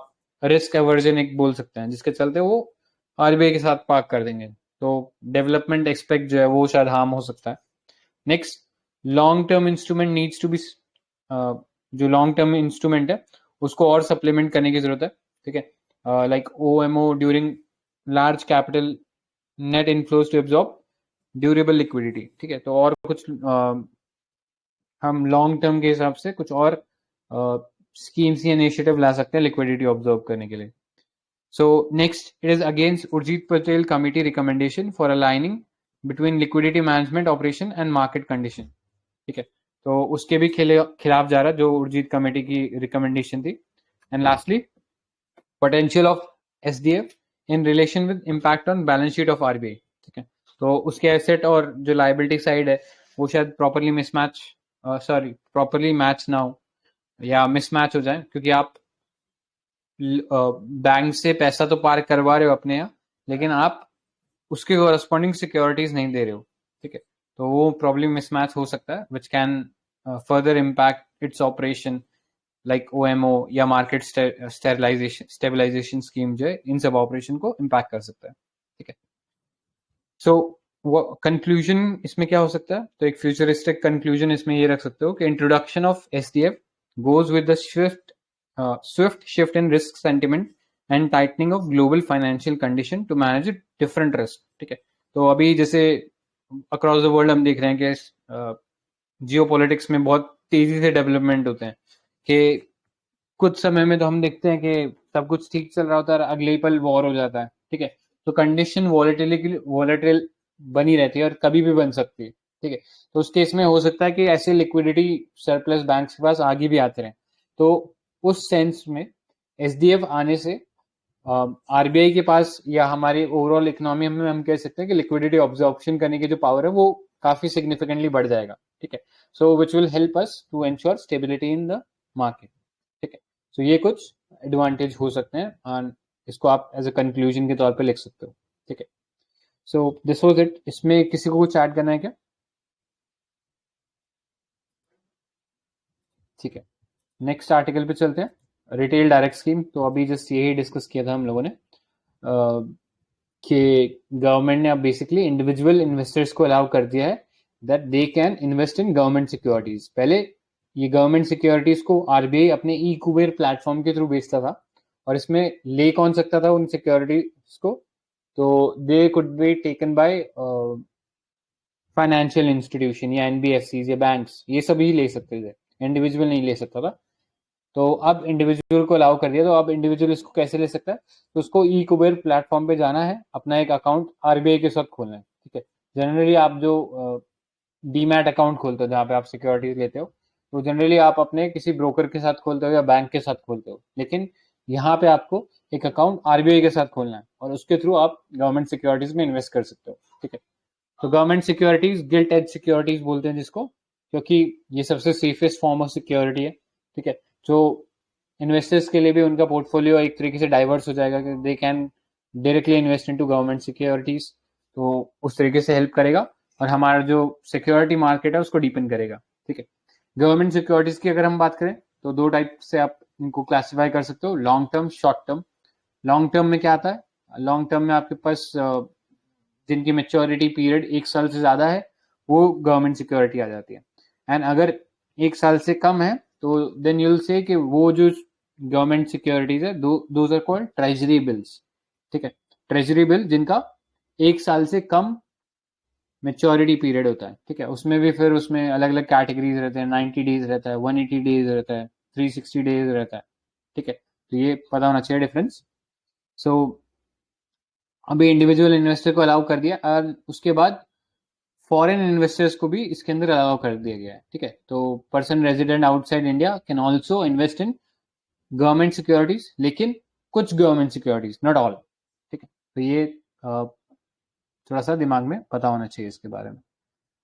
रिस्क एवर्जन एक बोल सकते हैं, जिसके चलते वो आरबीआई के साथ पार्क कर देंगे, तो डेवलपमेंट एक्सपेक्ट जो है वो शायद हार्म हो सकता है। Next, long term instrument needs to be, जो लॉन्ग टर्म इंस्ट्रूमेंट है उसको और सप्लीमेंट करने की जरूरत है, ठीक है, like OMO during large capital net inflows to absorb durable liquidity, ठीक है। तो और कुछ हम लॉन्ग टर्म के हिसाब से कुछ और स्कीम्स या इनिशिएटिव ला सकते हैं लिक्विडिटी ऑब्जर्व करने के लिए। So next, it is against Urjit Patel committee recommendation for aligning between liquidity management operation and market condition, ठीक है। तो उसके भी खिलाफ जा रहा है जो उर्जित कमेटी की रिकमेंडेशन थी। And lastly, potential of SDF in relation with impact on balance sheet of RBI, ठीक है। तो उसके एसेट और जो लाइबिलिटी साइड है वो शायद प्रॉपरली मैच ना हो या मिसमैच हो जाए, क्योंकि आप बैंक से पैसा तो पार करवा रहे हो अपने यहाँ, लेकिन आप उसके कोरस्पॉन्डिंग सिक्योरिटीज नहीं दे रहे हो, ठीक है। तो वो प्रॉब्लम मिसमैच हो सकता है which can further impact its operation, like OMO या मार्केट स्टेबलाइजेशन स्कीम जो है इन सब ऑपरेशन को इम्पैक्ट कर सकता है, ठीक है। सो कंक्लूजन इसमें क्या हो सकता है? तो एक फ्यूचरिस्टिक कंक्लूजन इसमें ये रख सकते हो कि introduction of SDF goes with the swift shift in risk sentiment and tightening of global financial condition to manage a different risk, ठीक है। तो अभी जैसे अक्रॉस द वर्ल्ड हम देख रहे हैं कि जियो पॉलिटिक्स में बहुत तेजी से डेवलपमेंट होते हैं, कि कुछ समय में तो हम देखते हैं कि सब कुछ ठीक चल रहा होता है, अगले ही पल वॉर हो जाता है, ठीक है। तो कंडीशन वॉलेटिल बनी रहती है और कभी भी बन सकती है, ठीक है। तो उस केस में हो सकता है कि ऐसे लिक्विडिटी सरप्लस बैंक के पास आगे भी आते रहे। तो उस सेंस में एसडीएफ आने से आरबीआई के पास या हमारे ओवरऑल इकोनॉमी में हम कह सकते हैं कि लिक्विडिटी ऑब्जॉर्प्शन करने की जो पावर है वो काफी सिग्निफिकेंटली बढ़ जाएगा, ठीक है। So which will help us to ensure stability in the market, ठीक है। सो ये कुछ एडवांटेज हो सकते हैं और इसको आप एज अ कंक्लूजन के तौर पे लिख सकते हो, ठीक है। So this was it. इसमें किसी को कुछ ऐड करना है क्या? ठीक है, नेक्स्ट आर्टिकल पे चलते हैं, रिटेल डायरेक्ट स्कीम। तो अभी जस्ट यही डिस्कस किया था हम लोगों ने कि गवर्नमेंट ने अब बेसिकली इंडिविजुअल इन्वेस्टर्स को अलाउ कर दिया है that they can invest in government securities. पहले ये गवर्नमेंट सिक्योरिटीज को आरबीआई अपने ई कुबेर प्लेटफॉर्म के थ्रू बेचता था, और इसमें ले कौन सकता था उन सिक्योरिटीज को? तो they could be taken by financial institution या एनबीएफसी या बैंक्स, ये सभी ले सकते थे, इंडिविजुअल नहीं ले सकता था। तो अब इंडिविजुअल को अलाउ कर दिया, तो अब इंडिविजुअल इसको कैसे ले सकता है? तो उसको ई कुबेर प्लेटफॉर्म पे जाना है, अपना एक अकाउंट आरबीआई के साथ खोलना है, ठीक है। जनरली आप जो डीमैट अकाउंट खोलते हो जहाँ पे आप सिक्योरिटीज लेते हो, तो जनरली आप अपने किसी ब्रोकर के साथ खोलते हो या बैंक के साथ खोलते हो, लेकिन यहाँ पे आपको एक अकाउंट आरबीआई के साथ खोलना है और उसके थ्रू आप गवर्नमेंट सिक्योरिटीज में इन्वेस्ट कर सकते हो, ठीक है। तो government securities gilt as securities बोलते हैं जिसको, क्योंकि ये सबसे सेफेस्ट फॉर्म ऑफ सिक्योरिटी है, ठीक है। जो इन्वेस्टर्स के लिए भी उनका पोर्टफोलियो एक तरीके से डाइवर्स हो जाएगा कि they can directly invest into government securities, तो उस तरीके से हेल्प करेगा और हमारा जो सिक्योरिटी मार्केट है उसको डीपन करेगा, ठीक है। गवर्नमेंट सिक्योरिटीज की अगर हम बात करें तो दो टाइप से आप इनको क्लासिफाई कर सकते हो, long term, short term. Long term में क्या आता है? लॉन्ग टर्म में आपके पास जिनकी मेच्योरिटी पीरियड 1 साल से ज्यादा है वो गवर्नमेंट सिक्योरिटी आ जाती है। एंड अगर 1 साल से कम है तो देन यूल से कि वो जो गवर्नमेंट सिक्योरिटीज है those are called treasury bills, ठीक है। ट्रेजरी बिल जिनका 1 साल से कम मेच्योरिटी पीरियड होता है, ठीक है। उसमें भी फिर उसमें अलग अलग कैटेगरीज रहते हैं, 90 डेज रहता है, 180 डेज रहता है, 360 डेज रहता है, ठीक है। तो ये पता होना चाहिए डिफरेंस। सो अभी इंडिविजुअल इन्वेस्टर को अलाउ कर दिया और उसके बाद फॉरेन इन्वेस्टर्स को भी इसके अंदर अलाउ कर दिया गया है, ठीक है। तो person resident outside India can also invest in government securities, लेकिन कुछ गवर्नमेंट सिक्योरिटीज, नॉट ऑल, ठीक है। तो ये थोड़ा सा दिमाग में पता होना चाहिए इसके बारे में।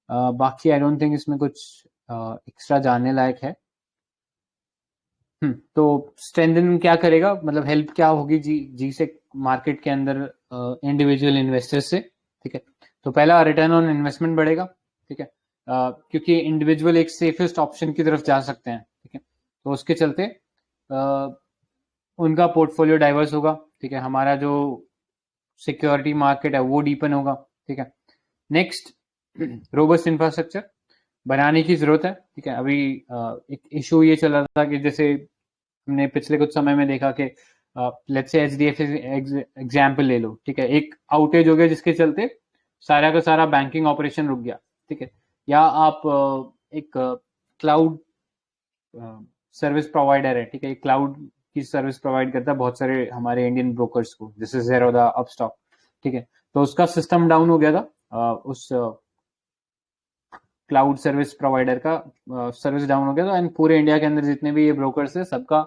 बाकी आई डोंट थिंक इसमें कुछ एक्स्ट्रा जानने लायक है। तो स्ट्रेंथन क्या करेगा, मतलब हेल्प क्या होगी जी से मार्केट के अंदर इंडिविजुअल इन्वेस्टर्स से, ठीक है। तो पहला रिटर्न ऑन इन्वेस्टमेंट बढ़ेगा, ठीक है, क्योंकि इंडिविजुअल एक सेफेस्ट ऑप्शन की तरफ जा सकते हैं, ठीक है। तो उसके चलते उनका पोर्टफोलियो डाइवर्स होगा, ठीक है। हमारा जो सिक्योरिटी मार्केट है वो डीपन होगा, ठीक है। नेक्स्ट, रोबस्ट इंफ्रास्ट्रक्चर बनाने की जरूरत है, ठीक है। अभी एक इशू ये चल रहा था कि जैसे हमने पिछले कुछ समय में देखा कि लेट्स से एचडीएफसी एग्जाम्पल ले लो, ठीक है। एक आउटेज हो गया जिसके चलते सारा का सारा बैंकिंग ऑपरेशन रुक गया, ठीक है। या आप एक क्लाउड सर्विस प्रोवाइडर है, ठीक है, क्लाउड की सर्विस प्रोवाइड करता है बहुत सारे हमारे इंडियन ब्रोकर्स को, जैसे ज़ेरोधा, अपस्टॉक, ठीक है। तो उसका सिस्टम डाउन हो गया था, उस क्लाउड सर्विस प्रोवाइडर का सर्विस डाउन हो गया था, एंड पूरे इंडिया के अंदर जितने भी ये ब्रोकर्स है सबका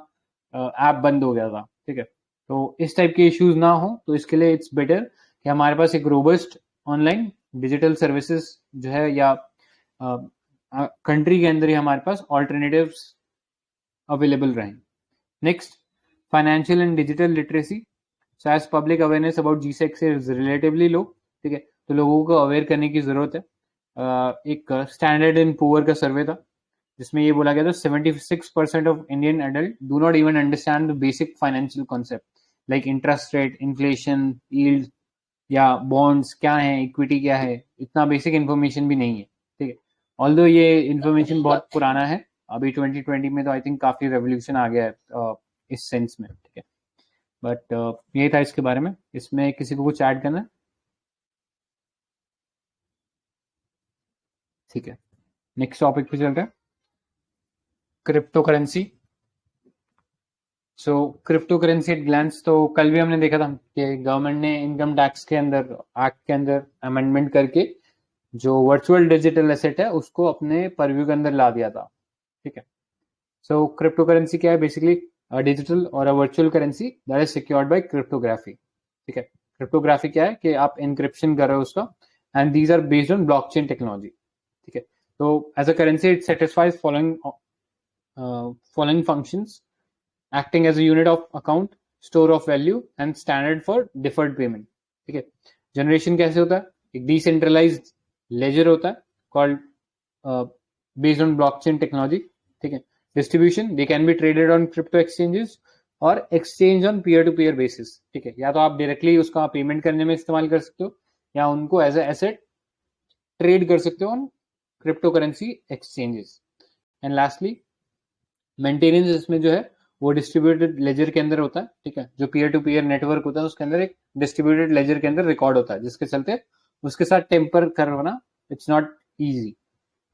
ऐप बंद हो गया था, ठीक है। तो इस टाइप के इश्यूज ना हो, तो इसके लिए इट्स बेटर कि हमारे पास एक रोबस्ट ऑनलाइन डिजिटल सर्विसेज जो है, या कंट्री के अंदर ही हमारे पास ऑल्टरनेटिव्स अवेलेबल रहें। Next, financial and digital literacy. So as public awareness about GSecs is relatively low, ठीक है। तो लोगों को अवेयर करने की जरूरत है। एक स्टैंडर्ड एंड पुअर का सर्वे था जिसमें ये बोला गया था 76% of Indian adult do not even understand the basic financial concept like interest rate, inflation, yield या बॉन्ड्स क्या है, इक्विटी क्या है, इतना बेसिक इन्फॉर्मेशन भी नहीं है, ठीक है। ऑल्दो ये इन्फॉर्मेशन बहुत पुराना है, अभी 2020 में तो आई थिंक काफी रेवोल्यूशन आ गया है इस सेंस में, ठीक है। बट ये था इसके बारे में। इसमें किसी को कुछ ऐड करना है? ठीक है, नेक्स्ट टॉपिक पे चलते हैं, crypto currency. So crypto currency at glance, तो कल भी हमने देखा था कि गवर्नमेंट ने इनकम टैक्स के अंदर, एक्ट के अंदर अमेंडमेंट करके जो वर्चुअल डिजिटल एसेट है उसको अपने परव्यू के अंदर ला दिया था, ठीक है। सो क्रिप्टो करेंसी क्या है, बेसिकली डिजिटल और a virtual currency that is secured by cryptography, ठीक है। क्रिप्टोग्राफी क्या है कि आप इनक्रिप्शन कर रहे हो उसका, and these are based on blockchain technology, ठीक है। तो as a currency it satisfies following functions, acting as a unit of account, store of value and standard for deferred payment, ठीक है। जनरेशन कैसे होता है, एक डिसेंट्रलाइज्ड लेजर होता है called based on blockchain technology, ठीक है। Distribution, they can be traded on crypto exchanges और exchange on peer to peer basis, ठीक है। या तो आप डायरेक्टली उसका पेमेंट करने में इस्तेमाल कर सकते हो, या उनको एज ए एसेट ट्रेड कर सकते हो on crypto currency exchanges. And lastly, maintenance इसमें जो है वो डिस्ट्रीब्यूटेड लेजर के अंदर होता है, ठीक है। जो पीयर टू पीयर नेटवर्क होता है उसके अंदर एक डिस्ट्रीब्यूटेड लेजर के अंदर रिकॉर्ड होता है, जिसके चलते उसके साथ टेम्पर करवाना इट्स नॉट इजी,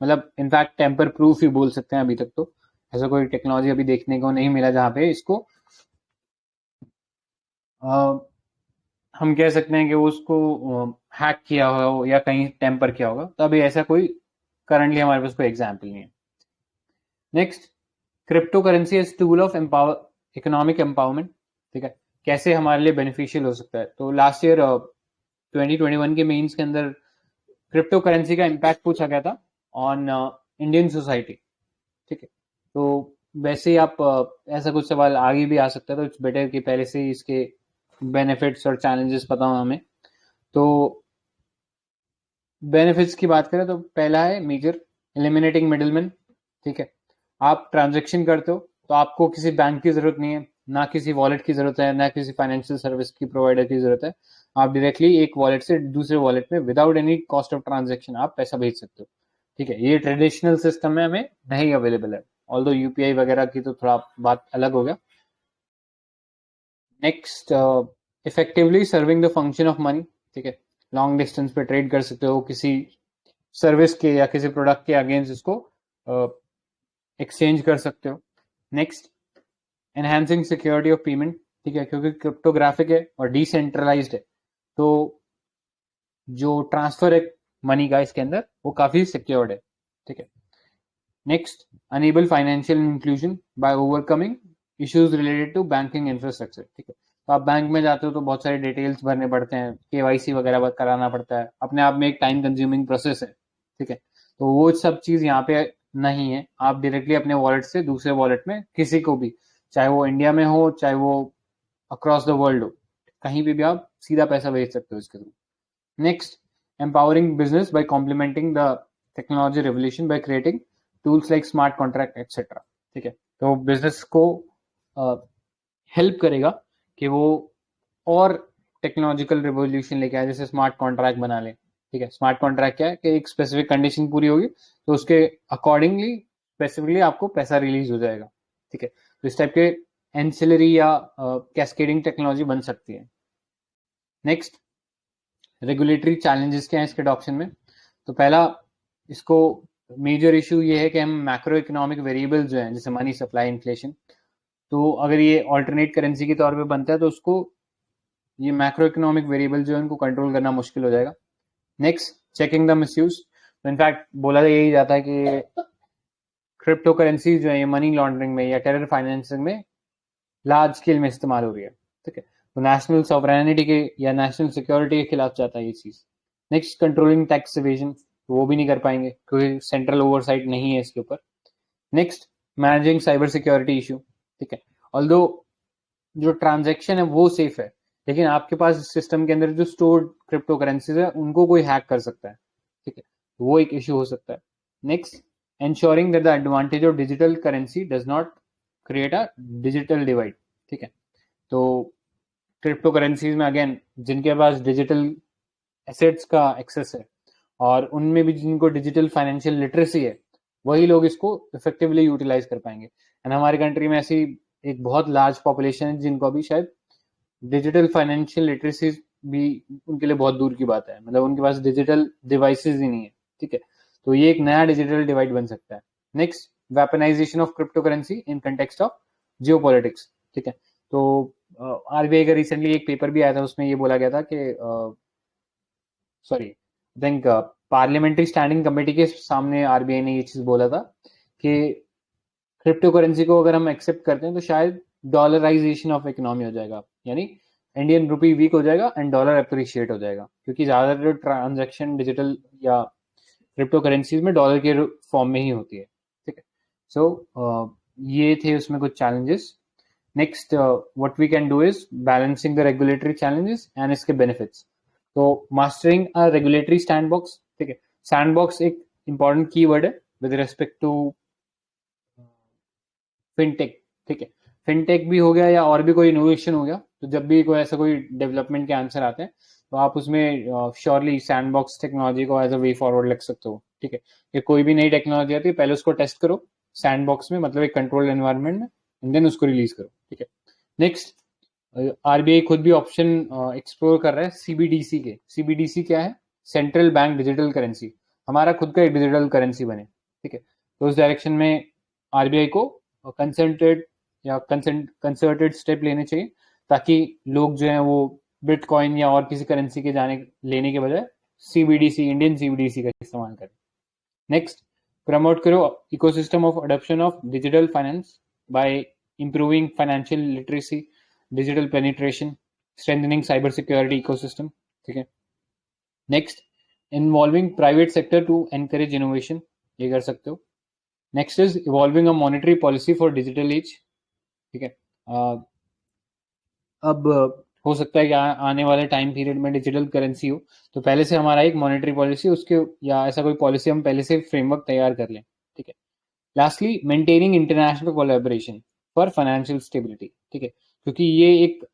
मतलब इनफैक्ट टेम्पर प्रूफ ही बोल सकते हैं। अभी तक तो ऐसा कोई टेक्नोलॉजी अभी देखने को नहीं मिला जहां पे इसको हम कह सकते हैं कि उसको हैक किया हो या कहीं टेम्पर किया होगा, तो अभी ऐसा कोई करंटली हमारे पास कोई एग्जाम्पल नहीं है। Next, crypto currency as tool of economic empowerment, ठीक है। कैसे हमारे लिए बेनिफिशियल हो सकता है, तो लास्ट ईयर 2021 के मेंस के अंदर क्रिप्टो करेंसी का इम्पैक्ट पूछा गया था ऑन इंडियन सोसाइटी, ठीक है। तो वैसे ही आप ऐसा कुछ सवाल आगे भी आ सकता है, तो इट्स बेटर कि पहले से ही इसके बेनिफिट्स और चैलेंजेस पता हो हमें। तो बेनिफिट्स की बात करें तो पहला है मेजर एलिमिनेटिंग मिडिलमैन, ठीक है। आप ट्रांजेक्शन करते हो तो आपको किसी बैंक की जरूरत नहीं है, ना किसी वॉलेट की जरूरत है, ना किसी फाइनेंशियल सर्विस की प्रोवाइडर की जरूरत है। आप डायरेक्टली एक वॉलेट से दूसरे वॉलेट में without any cost of transaction आप पैसा भेज सकते हो, ठीक है। ये ट्रेडिशनल सिस्टम में हमें नहीं अवेलेबल है, ऑल्दो यूपीआई वगैरह की तो थोड़ा बात अलग हो गया। Next, effectively serving the function of money, ठीक है। लॉन्ग डिस्टेंस पे ट्रेड कर सकते हो किसी सर्विस के या किसी प्रोडक्ट के अगेंस्ट, इसको एक्सचेंज कर सकते हो। Next, enhancing security of payment, ठीक है, क्योंकि क्रिप्टोग्राफिक है और डिसेंट्रलाइज्ड है, तो जो ट्रांसफर है मनी का इसके अंदर वो काफी सिक्योर्ड है, ठीक है। Next, enable financial inclusion by overcoming issues related to banking infrastructure, ठीक है। तो आप बैंक में जाते हो तो बहुत सारे डिटेल्स भरने पड़ते हैं, केवाईसी वगैरह कराना पड़ता है, अपने आप में एक टाइम कंज्यूमिंग प्रोसेस है, ठीक है। तो वो सब चीज यहाँ पे नहीं है। आप डायरेक्टली अपने वॉलेट से दूसरे वॉलेट में किसी को भी, चाहे वो इंडिया में हो चाहे वो अक्रॉस द वर्ल्ड हो, कहीं भी आप सीधा पैसा भेज सकते हो इसके through. Next, empowering business by complementing the technology revolution by creating tools like smart contract etc. ठीक है, तो बिजनेस को हेल्प करेगा कि वो और टेक्नोलॉजिकल रिवोल्यूशन लेके आए, जैसे स्मार्ट कॉन्ट्रैक्ट बना ले। ठीक है, स्मार्ट कॉन्ट्रैक्ट क्या है कि एक स्पेसिफिक कंडीशन पूरी होगी तो उसके अकॉर्डिंगली स्पेसिफिकली आपको पैसा रिलीज हो जाएगा। ठीक है, तो इस टाइप के एंसिलरी या कैस्केडिंग टेक्नोलॉजी बन सकती है। नेक्स्ट, रेगुलेटरी चैलेंजेस क्या है इसके अडॉप्शन में। तो पहला, इसको मेजर इशू ये है कि हम मैक्रो इकोनॉमिक वेरिएबल जो है जैसे मनी सप्लाई इन्फ्लेशन, तो अगर ये ऑल्टरनेट करेंसी के तौर पे बनता है तो उसको ये मैक्रो इकोनॉमिक वेरिएबल जो है उनको कंट्रोल करना मुश्किल हो जाएगा। Next, checking the misuse. तो इनफैक्ट बोला यही जाता है कि क्रिप्टो करेंसी जो है ये मनी लॉन्ड्रिंग में या टेरर फाइनेंसिंग में लार्ज स्केल में इस्तेमाल हो रही है। ठीक है, तो नेशनल सॉवरेनिटी के या नेशनल सिक्योरिटी के खिलाफ जाता है ये चीज। नेक्स्ट, कंट्रोलिंग टैक्स इवेजन, तो वो भी नहीं कर पाएंगे क्योंकि सेंट्रल ओवरसाइट नहीं है इसके ऊपर। Next, managing cyber security issue. ठीक है, ऑल्दो जो ट्रांजैक्शन है वो सेफ है, लेकिन आपके पास सिस्टम के अंदर जो स्टोर्ड क्रिप्टो करेंसीज है उनको कोई हैक कर सकता है। ठीक है, वो एक इशू हो सकता है। Next, ensuring that the advantage of digital currency does not create a digital divide। ठीक है, तो क्रिप्टो करेंसीज में अगेन जिनके पास डिजिटल एसेट्स का एक्सेस है और उनमें भी जिनको डिजिटल फाइनेंशियल लिटरेसी है, वही लोग इसको इफेक्टिवली यूटिलाइज कर पाएंगे। एंड हमारी कंट्री में ऐसी एक बहुत लार्ज पॉपुलेशन है जिनको अभी शायद डिजिटल फाइनेंशियल लिटरेसी भी उनके लिए बहुत दूर की बात है, मतलब उनके पास डिजिटल डिवाइसेस ही नहीं है। ठीक है, तो ये एक नया डिजिटल डिवाइड बन सकता है। Next, weaponisation of crypto currency in context of Jio politics. ठीक है, तो आरबीआई का रिसेंटली एक पेपर भी आया था, उसमें ये बोला गया था कि sorry think parliamentary standing committee के सामने आरबीआई ने ये चीज बोला था कि क्रिप्टो करेंसी को अगर हम एक्सेप्ट करते हैं तो शायद डॉलराइजेशन ऑफ इकोनॉमी हो जाएगा, यानी इंडियन रुपी वीक हो जाएगा एंड डॉलर अप्रिशिएट हो जाएगा, क्योंकि ज्यादातर ट्रांजैक्शन डिजिटल या क्रिप्टो करेंसीज में डॉलर के फॉर्म में ही होती है। ठीक है, सो ये थे उसमें कुछ challenges. Next, what we can do is balancing the regulatory challenges and इसके बेनिफिट्स। तो मास्टरिंग अ रेगुलेटरी सैंडबॉक्स। ठीक है, सैंडबॉक्स एक इंपॉर्टेंट कीवर्ड है विद रिस्पेक्ट टू फिनटेक। ठीक है, फिनटेक भी हो गया या और भी कोई इनोवेशन हो गया, तो जब भी कोई ऐसा कोई डेवलपमेंट के आंसर आते हैं तो आप उसमें श्योरली सैंडबॉक्स टेक्नोलॉजी को एज अ वे फॉरवर्ड लिख सकते हो। ठीक है, कि कोई भी नई टेक्नोलॉजी आती है पहले उसको टेस्ट करो सैंडबॉक्स में, मतलब एक कंट्रोल्ड एनवायरनमेंट में, एंड देन उसको रिलीज करो। ठीक है, नेक्स्ट, आरबीआई खुद भी ऑप्शन एक्सप्लोर कर रहा है सीबीडीसी के। सीबीडीसी क्या है? Central bank digital currency. हमारा खुद का एक डिजिटल करेंसी बने। ठीक है, तो उस डायरेक्शन में आरबीआई को कंसंट्रेट या कंसर्टेड स्टेप लेने चाहिए ताकि लोग जो है वो बिटकॉइन या और किसी करेंसी के जाने लेने के बजाय सीबीडीसी, इंडियन सीबीडीसी का इस्तेमाल करें। नेक्स्ट, प्रमोट करो ecosystem of adoption of digital finance by improving financial literacy, digital penetration, strengthening cyber security ecosystem. ठीक है, next, involving private sector to encourage innovation, ये कर सकते हो। Next is evolving a monetary policy for digital age. ठीक है, अब हो सकता है कि आने वाले टाइम पीरियड में डिजिटल करेंसी हो, तो पहले से हमारा एक मॉनेटरी पॉलिसी उसके या ऐसा कोई पॉलिसी हम पहले से फ्रेमवर्क तैयार कर लें। ठीक है, lastly, maintaining international collaboration for financial stability. ठीक है, क्योंकि ये एक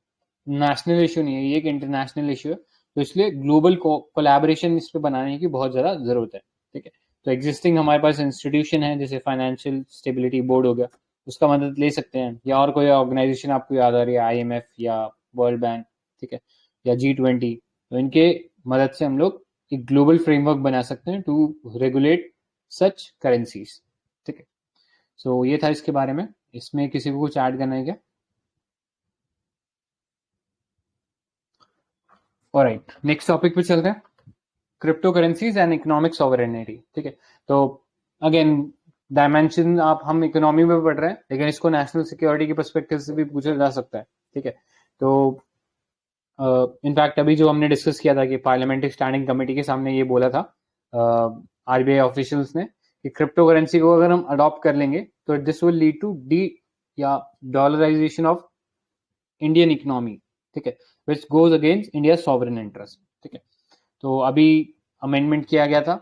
नेशनल इशू नहीं है, ये एक इंटरनेशनल इशू है, तो इसलिए ग्लोबल कोलैबोरेशन इस पे बनाने की बहुत ज़्यादा ज़रूरत है। ठीक है, तो एग्जिस्टिंग हमारे पास इंस्टीट्यूशन है जैसे फाइनेंशियल स्टेबिलिटी बोर्ड हो गया, उसका मदद ले सकते हैं, या और कोई ऑर्गेनाइजेशन आपको याद आ रही है, आईएमएफ या वर्ल्ड बैंक, ठीक है, या G20, तो इनके मदद से हम लोग एक ग्लोबल फ्रेमवर्क बना सकते हैं टू रेगुलेट सच करेंसीज। ठीक है, सो ये था इसके बारे में। इसमें किसी को कुछ ऐड करना है क्या? ऑलराइट, नेक्स्ट टॉपिक पे चलते हैं, crypto currencies and economic sovereignty. ठीक है, तो अगेन डायमेंशन आप हम इकोनॉमी में पढ़ रहे हैं, लेकिन इसको नेशनल सिक्योरिटी के पर्सपेक्टिव से भी पूछा जा सकता है। ठीक है, तो इनफैक्ट अभी जो हमने डिस्कस किया था कि पार्लियामेंट्री स्टैंडिंग कमेटी के सामने ये बोला था आरबीआई ऑफिशियल्स ने कि क्रिप्टो करेंसी को अगर हम अडॉप्ट कर लेंगे तो this will lead to de या डॉलराइजेशन ऑफ इंडियन इकोनॉमी, ठीक है, which goes against India sovereign interest, ठीक है। तो अभी अमेंडमेंट किया गया था,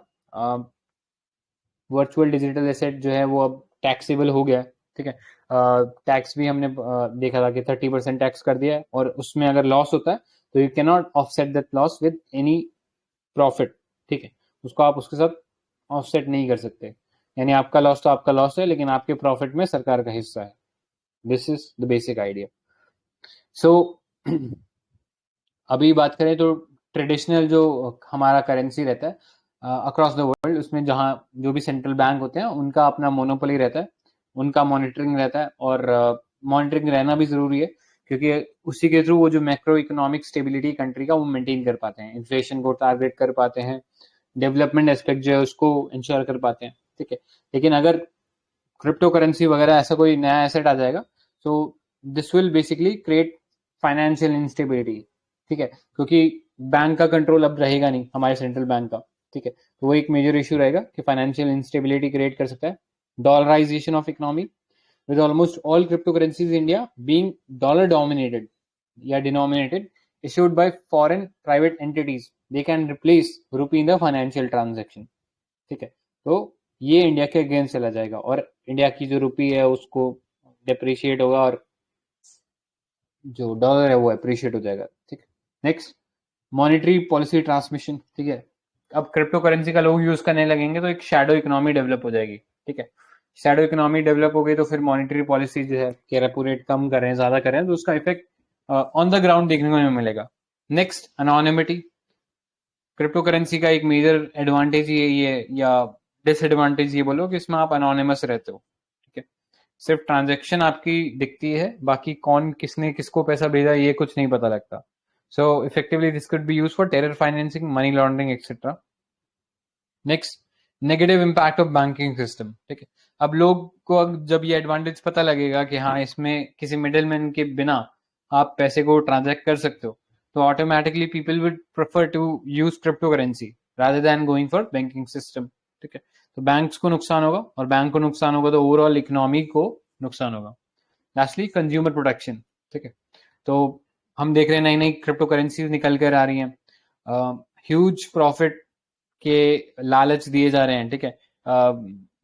वर्चुअल डिजिटल एसेट जो है वो अब टैक्सेबल हो गया है, ठीक है। टैक्स भी हमने देखा था कि 30% टैक्स कर दिया है, और उसमें अगर लॉस होता है तो you can not offset that loss with any profit, ठीक है, उसको आप उसके साथ ऑफसेट नहीं कर सकते, यानी आपका लॉस तो आपका लॉस है, लेकिन आपके प्रॉफिट में सरकार का हिस्सा है। This is the basic idea. So अभी बात करें तो ट्रेडिशनल जो हमारा करेंसी रहता है अक्रॉस द वर्ल्ड, उसमें जहाँ जो भी सेंट्रल बैंक होते हैं उनका अपना मोनोपोली रहता है, उनका मॉनिटरिंग रहता है, और मॉनिटरिंग रहना भी जरूरी है, क्योंकि उसी के थ्रू वो जो मैक्रो इकोनॉमिक स्टेबिलिटी कंट्री का वो मेंटेन कर पाते हैं, इन्फ्लेशन को टारगेट कर पाते हैं, डेवलपमेंट एस्पेक्ट जो है उसको इंश्योर कर पाते हैं, ठीक है। लेकिन अगर क्रिप्टो करेंसी वगैरह ऐसा कोई नया एसेट आ जाएगा तो this will basically create financial instability, ठीक है, क्योंकि बैंक का कंट्रोल अब रहेगा नहीं हमारे सेंट्रल बैंक का, ठीक है, तो वो एक मेजर इशू रहेगा कि फाइनेंशियल इंस्टेबिलिटी क्रिएट कर सकता है। Dollarization of economy with almost all cryptocurrencies in India being dollar dominated या denominated issued by foreign private entities, they can replace rupee in the financial transaction, ठीक है। तो ये इंडिया के अगेंस्ट चला जाएगा और इंडिया की जो रुपी है उसको डिप्रिशिएट होगा और जो डॉलर है वो अप्रिशिएट हो जाएगा, ठीक है। नेक्स्ट, मॉनेटरी पॉलिसी ट्रांसमिशन, ठीक है। अब क्रिप्टो करेंसी का लोग यूज करने लगेंगे तो एक शैडो इकोनॉमी डेवलप हो जाएगी, ठीक है। शैडो इकोनॉमी डेवलप हो गई तो फिर मॉनेटरी पॉलिसी जो है कि रेपो रेट कम करें ज्यादा करें तो उसका इफेक्ट ऑन द ग्राउंड देखने को मिलेगा। Next, anonymity. क्रिप्टो करेंसी का एक मेजर एडवांटेज ये या डिसएडवांटेज ये बोलो कि इसमें आप अनोनिमस रहते हो, ठीक है, सिर्फ ट्रांजेक्शन आपकी दिखती है, बाकी कौन किसने किसको पैसा भेजा ये कुछ नहीं पता लगता। सो effectively this could be used for terror financing, money laundering etcetera. Next, negative impact of banking system, ठीक है। अब लोग को जब ये एडवांटेज पता लगेगा कि हाँ इसमें किसी मिडिलमैन के बिना आप पैसे को ट्रांजैक्ट कर सकते हो, तो automatically people would prefer to use crypto currency rather than going for banking system, ठीक है। तो बैंक्स को नुकसान होगा, और बैंक को नुकसान होगा तो ओवरऑल इकोनॉमी को नुकसान होगा। लास्टली, कंज्यूमर प्रोटेक्शन, ठीक है। तो हम देख रहे हैं नई नई क्रिप्टो करेंसीज निकल कर आ रही हैं, ह्यूज प्रॉफिट के लालच दिए जा रहे हैं, ठीक है।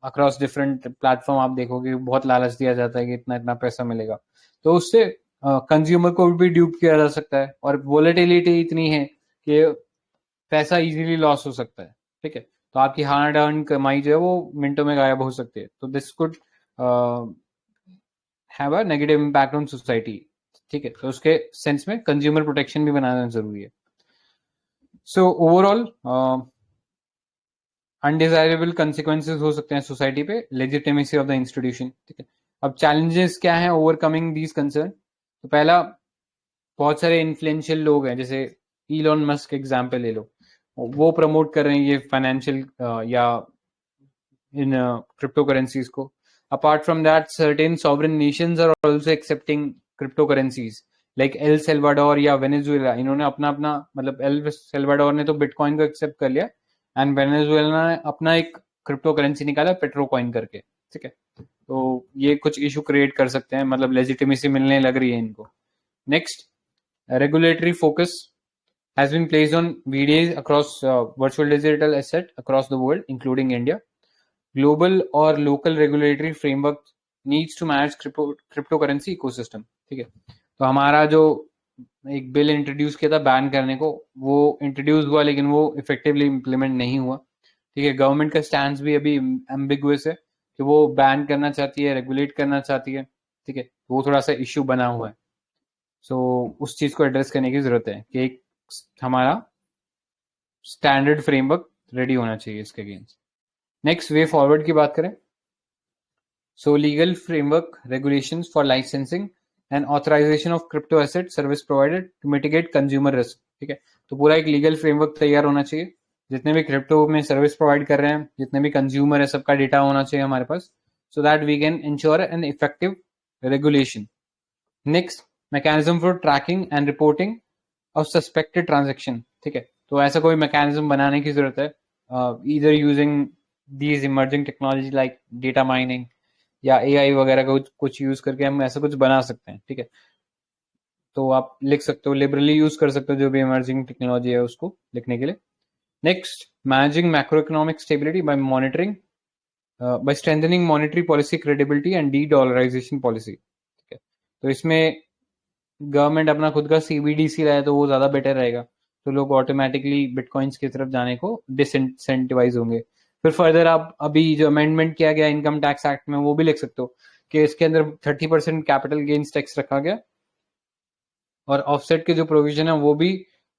अक्रॉस डिफरेंट प्लेटफॉर्म आप देखोगे बहुत लालच दिया जाता है कि इतना इतना पैसा मिलेगा, तो उससे कंज्यूमर को भी ड्यूप किया जा सकता है, और वोलेटिलिटी इतनी है कि पैसा इजीली लॉस हो सकता है, ठीक है। तो आपकी हार्ड अर्न कमाई जो है वो मिनटों में गायब हो सकती है, तो this could have a negative impact on society, ठीक है। तो उसके सेंस में कंज्यूमर प्रोटेक्शन भी बनाना जरूरी है। सो ओवरऑल अनडिजायरेबल कंसिक्वेंसेस हो सकते हैं सोसाइटी पे, लेजिटिमेसी ऑफ द इंस्टीट्यूशन, ठीक है। अब चैलेंजेस क्या हैं ओवरकमिंग दीज कंसर्न? तो पहला, बहुत सारे इन्फ्लुएंशियल लोग हैं, जैसे इलॉन मस्क एग्जांपल ले लो, वो प्रमोट कर रहे हैं ये फाइनेंशियल या इन क्रिप्टो करेंसीज को। Apart from that, certain sovereign nations are also accepting crypto currencies like El Salvador या वेनेजुएला। इन्होंने अपना अपना मतलब एल सेल्वाडोर ने तो बिटकॉइन को एक्सेप्ट कर लिया, एंड वेनेजुएला ने अपना एक क्रिप्टो करेंसी निकाला पेट्रो कॉइन करके, ठीक है। तो ये कुछ इशू क्रिएट कर सकते हैं, मतलब लेजिटिमेसी मिलने लग रही है इनको। Next, regulatory focus has been placed on VDAs across virtual digital asset across the world, including India. Global or local regulatory framework needs to manage cryptocurrency ecosystem, ठीक है। तो हमारा जो एक बिल इंट्रोड्यूस किया था बैन करने को, वो इंट्रोड्यूस हुआ लेकिन वो इफेक्टिवली इम्प्लीमेंट नहीं हुआ, ठीक है। गवर्नमेंट का स्टैंड भी अभी एम्बिगुअस है कि वो बैन करना चाहती है, रेगुलेट करना चाहती है, ठीक है। वो थोड़ा सा इश्यू बना हुआ है। सो उस चीज को एड्रेस करने की जरूरत है कि एक हमारा स्टैंडर्ड फ्रेमवर्क रेडी होना चाहिए इसके अगेंस्ट। नेक्स्ट, वे फॉरवर्ड की बात करें, so legal framework regulations for licensing and authorization of crypto asset service provided to mitigate consumer risk, ठीक है। तो पूरा एक लीगल फ्रेमवर्क तैयार होना चाहिए, जितने भी क्रिप्टो में सर्विस प्रोवाइड कर रहे हैं, जितने भी कंज्यूमर है, सबका डेटा होना चाहिए हमारे पास, so that we can insure an effective regulation. Next, mechanism for tracking and reporting of suspected transaction, ठीक है। तो ऐसा कोई मैकेनिज्म बनाने की जरूरत है either using these emerging technology like data mining या AI वगैरह का कुछ यूज करके हम ऐसा कुछ बना सकते हैं, ठीक है। तो आप लिख सकते हो, लिबरली यूज कर सकते हो जो भी इमर्जिंग टेक्नोलॉजी है उसको लिखने के लिए। Next, managing macro economic stability by monitoring by strengthening monetary policy credibility and de dollarization policy, ठीक है। तो इसमें गवर्नमेंट अपना खुद का CBDC लाए तो वो ज्यादा बेटर रहेगा, तो लोग ऑटोमेटिकली बिटकॉइंस की तरफ जाने को डिसइंसेंटिवाइज होंगे। फिर फर्दर आप अभी जो अमेंडमेंट किया गया इनकम टैक्स एक्ट में वो भी लिख सकते हो कि इसके अंदर 30% कैपिटल गेन्स टैक्स रखा गया, और ऑफसेट के जो प्रोविजन है वो भी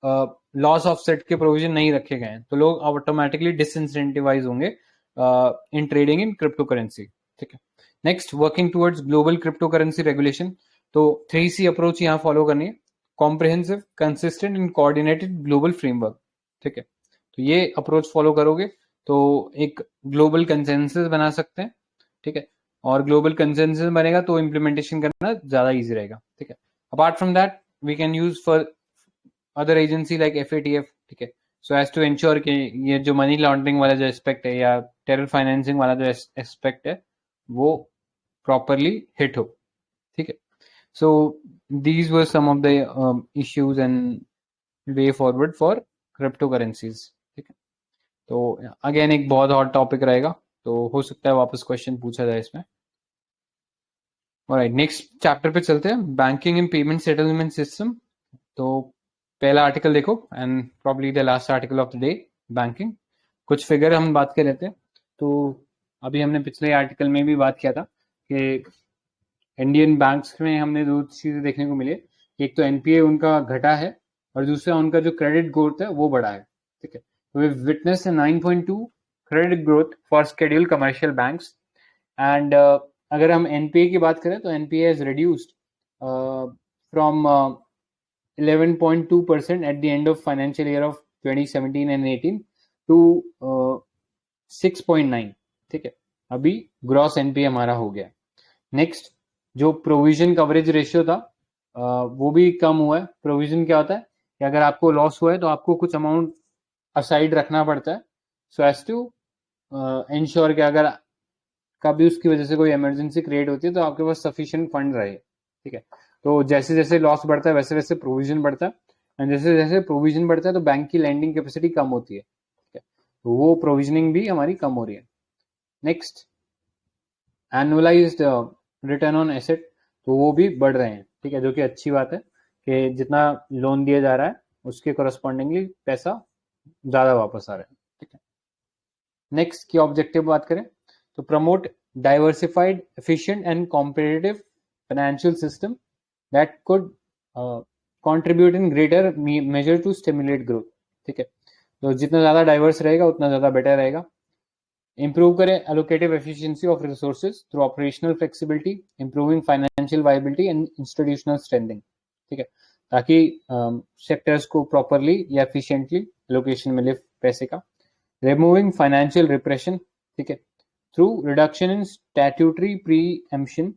लॉस ऑफसेट के प्रोविजन नहीं रखे गए हैं, तो लोग ऑटोमेटिकली डिसइंसेंटिवाइज होंगे in trading in crypto currency, ठीक है। Next, working towards global crypto currency regulation. तो 3C अप्रोच यहाँ फॉलो करनी है, comprehensive, consistent and coordinated global framework, ठीक है। तो ये अप्रोच फॉलो करोगे तो एक ग्लोबल कंसेंसस बना सकते हैं, ठीक है। और ग्लोबल कंसेंसस बनेगा तो इम्प्लीमेंटेशन करना ज्यादा इजी रहेगा, ठीक है। Apart from that we can use for other agency like FATF, ठीक है। so as to ensure कि ये जो मनी लॉन्ड्रिंग वाला जो एस्पेक्ट है या टेरर फाइनेंसिंग वाला जो एस्पेक्ट है वो प्रॉपरली हिट हो, ठीक है। so these were some of the issues and way forward for cryptocurrencies, ठीक है। तो अगेन एक बहुत हॉट टॉपिक रहेगा, तो हो सकता है वापस क्वेश्चन पूछा जाए इसमें। ऑलराइट, नेक्स्ट चैप्टर पे चलते हैं, banking and payment settlement system. तो पहला आर्टिकल देखो and probably the last article of the day, banking. कुछ फिगर हम बात कर लेते हैं। तो अभी हमने पिछले आर्टिकल में भी बात किया था कि इंडियन बैंक्स में हमने दो चीजें देखने को मिली, एक तो एनपीए उनका घटा है और दूसरा उनका जो क्रेडिट ग्रोथ है वो बढ़ा है, ठीक है। तो we witness 9.2 credit growth for schedule commercial banks and अगर हम एनपीए की बात करें तो NPA has reduced from 11.2% at the end of financial year of 2017 and 18 to 6.9, ठीक है। अभी ग्रॉस एनपीए हमारा हो गया। नेक्स्ट, जो प्रोविजन कवरेज रेशियो था वो भी कम हुआ है। प्रोविजन क्या होता है कि अगर आपको लॉस हुआ है तो आपको कुछ अमाउंट असाइड रखना पड़ता है सो एज टू इंश्योर कि अगर कभी उसकी वजह से कोई इमरजेंसी क्रिएट होती है तो आपके पास सफिशिएंट फंड रहे, ठीक है। तो जैसे जैसे लॉस बढ़ता है वैसे वैसे प्रोविजन बढ़ता है, एंड जैसे जैसे प्रोविजन बढ़ता है तो बैंक की लैंडिंग कैपेसिटी कम होती है, ठीक है। तो वो प्रोविजनिंग भी हमारी कम हो रही है। Next, annualised return on asset, तो वो भी बढ़ रहे हैं, ठीक है, जो कि अच्छी बात है कि जितना लोन दिया जा रहा है उसके कोरस्पॉन्डिंगली पैसा ज्यादा वापस आ रहा है, ठीक है। नेक्स्ट की ऑब्जेक्टिव बात करें तो promote diversified, efficient and competitive financial system that could contribute in greater measure to stimulate growth, ठीक है। तो जितना ज्यादा डाइवर्स रहेगा उतना ज्यादा बेटर रहेगा। इंप्रूव करें allocative efficiency of resources through operational flexibility, improving financial viability and institutional strengthening, ठीक है, ताकि सेक्टर्स को प्रॉपरली या एफिशिएंटली एलोकेशन मिले पैसे का। रिमूविंग फाइनेंशियल रिप्रेशन, ठीक है, through reduction in statutory preemption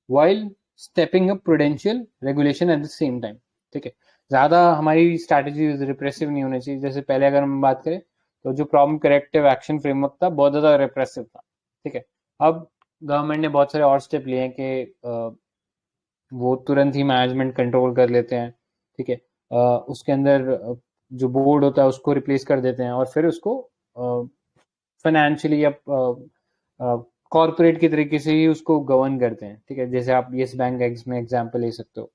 while stepping up prudential regulation at the same time, ठीक है। ज्यादा हमारी स्ट्रैटेजी रिप्रेसिव नहीं होनी चाहिए। जैसे पहले अगर हम बात करें तो जो प्रॉब्लम करेक्टिव एक्शन फ्रेमवर्क था बहुत ज्यादा रिप्रेसिव था, ठीक है। अब गवर्नमेंट ने बहुत सारे और स्टेप लिए हैं कि वो तुरंत ही मैनेजमेंट कंट्रोल कर लेते हैं, ठीक है। उसके अंदर जो बोर्ड होता है उसको रिप्लेस कर देते हैं और फिर उसको फाइनेंशियली या कॉर्पोरेट के तरीके से ही उसको गवर्न करते हैं, ठीक है। जैसे आप येस बैंक एक्स में एग्जांपल ले सकते हो,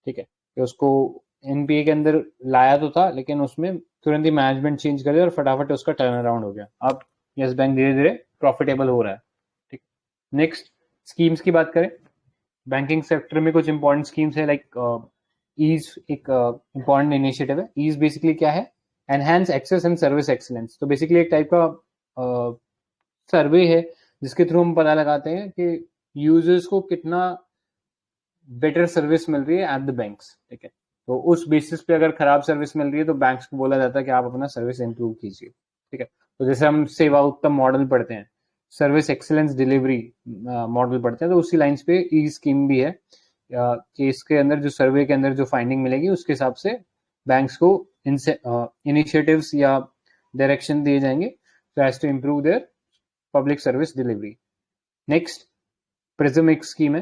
ठीक है, कि उसको एनपीए के अंदर लाया तो था लेकिन उसमें तुरंत ही मैनेजमेंट चेंज कर दिया और फटाफट उसका टर्न अराउंड हो गया। अब येस बैंक धीरे धीरे प्रॉफिटेबल हो रहा है, ठीक। नेक्स्ट, स्कीम्स की बात करें, बैंकिंग सेक्टर में कुछ इंपॉर्टेंट स्कीम्स है लाइक ईज एक इंपॉर्टेंट इनिशिएटिव है। ईज बेसिकली क्या है, enhance access and service excellence. तो बेसिकली एक टाइप का सर्वे है जिसके थ्रू हम पता लगाते हैं कि यूजर्स को कितना बेटर सर्विस मिल रही है एट द बैंक्स, ठीक है। तो उस बेसिस पे अगर खराब सर्विस मिल रही है तो बैंक्स को बोला जाता है कि आप अपना सर्विस इंप्रूव कीजिए, ठीक है। तो जैसे हम सेवा उत्तम मॉडल पढ़ते हैं, सर्विस एक्सीलेंस डिलीवरी मॉडल पढ़ते हैं, तो उसी लाइंस पे ई स्कीम भी है कि इसके अंदर जो सर्वे के अंदर जो फाइंडिंग मिलेगी उसके हिसाब से बैंक्स को इनिशिएटिव्स या डायरेक्शन दिए जाएंगे so as to improve their public service delivery. Next, PRISM एक स्कीम है,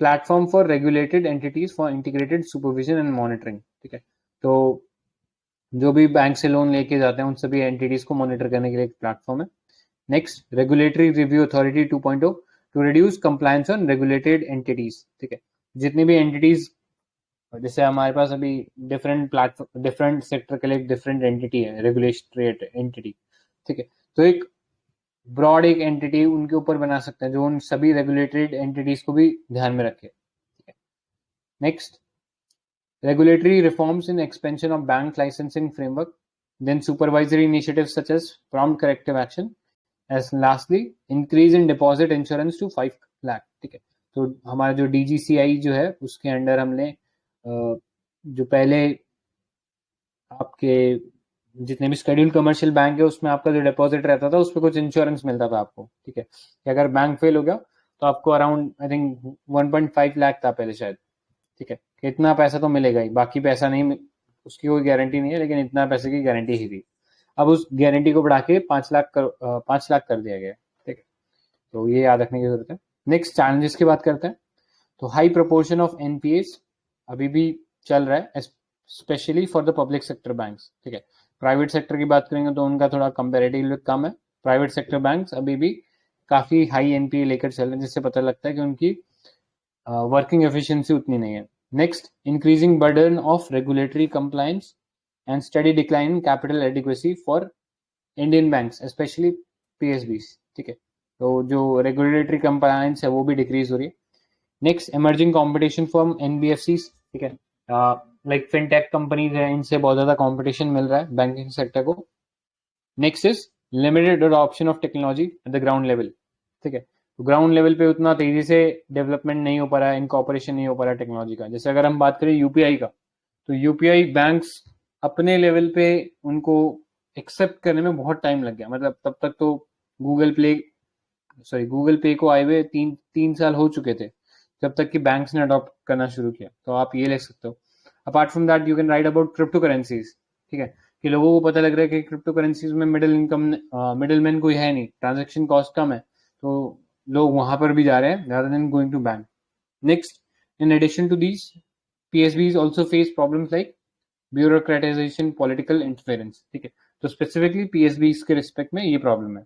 platform for regulated entities for integrated supervision and monitoring. ठीक है, तो जो भी बैंक से लोन लेके जाते हैं उन सभी एंटिटीज को मॉनिटर करने के लिए एक प्लेटफॉर्म है. Next, regulatory review authority 2.0 to reduce compliance on regulated entities. ठीक है, जितनी भी एंटिटीज, जैसे हमारे पास अभी डिफरेंट प्लेटफॉर्म, डिफरेंट सेक्टर के लिए डिफरेंट एंटिटी है, रेगुलेटरी एंटिटी. ठीक है, तो एक ब्रॉड एक एंटिटी उनके ऊपर बना सकते हैं जो उन सभी रेगुलेटेड एंटिटीज को भी ध्यान में रखे. ठीक है. Next, regulatory reforms in expansion of bank licensing framework, then supervisory initiatives such as prompt corrective action, as lastly increase in deposit insurance to 5 lakh. ठीक है, तो हमारा जो DGCI जो है उसके अंडर हमने जो पहले आपके जितने भी शेड्यूल्ड कमर्शियल बैंक है उसमें आपका जो डिपॉजिट रहता था उस पर कुछ इंश्योरेंस मिलता था आपको. ठीक है, कि अगर बैंक फेल हो गया तो आपको अराउंड आई थिंक 1.5 लाख था पहले शायद. ठीक है, इतना पैसा तो मिलेगा ही, बाकी पैसा नहीं, उसकी कोई गारंटी नहीं है, लेकिन इतना पैसे की गारंटी ही थी. अब उस गारंटी को बढ़ा के 5 लाख कर दिया गया. ठीक है, तो ये याद रखने की जरूरत है. नेक्स्ट, चैलेंजेस की बात करते हैं. तो हाई प्रोपोर्शन ऑफ एनपीएस अभी भी चल रहा है, specially for the public sector banks. ठीक है, प्राइवेट सेक्टर की बात करेंगे तो उनका थोड़ा कंपेरेटिवली कम है. प्राइवेट सेक्टर बैंक्स अभी भी काफी हाई एनपीए लेकर चल रहे हैं, जिससे पता लगता है कि उनकी वर्किंग एफिशिएंसी उतनी नहीं है. Next, increasing burden of regulatory compliance and study decline in capital adequacy for Indian banks, specially PSBs. ठीक है, तो जो रेगुलेटरी कंप्लायंस है वो भी डिक्रीज हो रही है. Next, emerging competition from NBFCs. ठीक है, लाइक फिनटेक कंपनीज है, इनसे बहुत ज्यादा कंपटीशन मिल रहा है बैंकिंग सेक्टर को. Next is limited adoption of technology at the ground level. ठीक है, तो ग्राउंड लेवल पे उतना तेजी से डेवलपमेंट नहीं हो पा रहा है, इनकॉर्पोरेशन नहीं हो पा रहा है टेक्नोलॉजी का. जैसे अगर हम बात करें यूपीआई का, तो यूपीआई बैंक्स अपने लेवल पे उनको एक्सेप्ट करने में बहुत टाइम लग गया. मतलब तब तक तो गूगल पे को आए हुए 3 साल हो चुके थे जब तक कि बैंक्स ने अडॉप्ट करना शुरू किया. तो आप ये ले सकते हो. Apart from that you can write about crypto currencies. ठीक है, कि लोगों को पता लग रहा है कि क्रिप्टो करेंसीज में मिडिल मैन कोई है नहीं, ट्रांजेक्शन कॉस्ट कम है, तो लोग वहां पर भी जा रहे हैं rather than going to bank. Next, in addition to these, PSBs also face problems like bureaucratization, political interference. ठीक है, तो स्पेसिफिकली PSBs के रिस्पेक्ट में ये प्रॉब्लम है.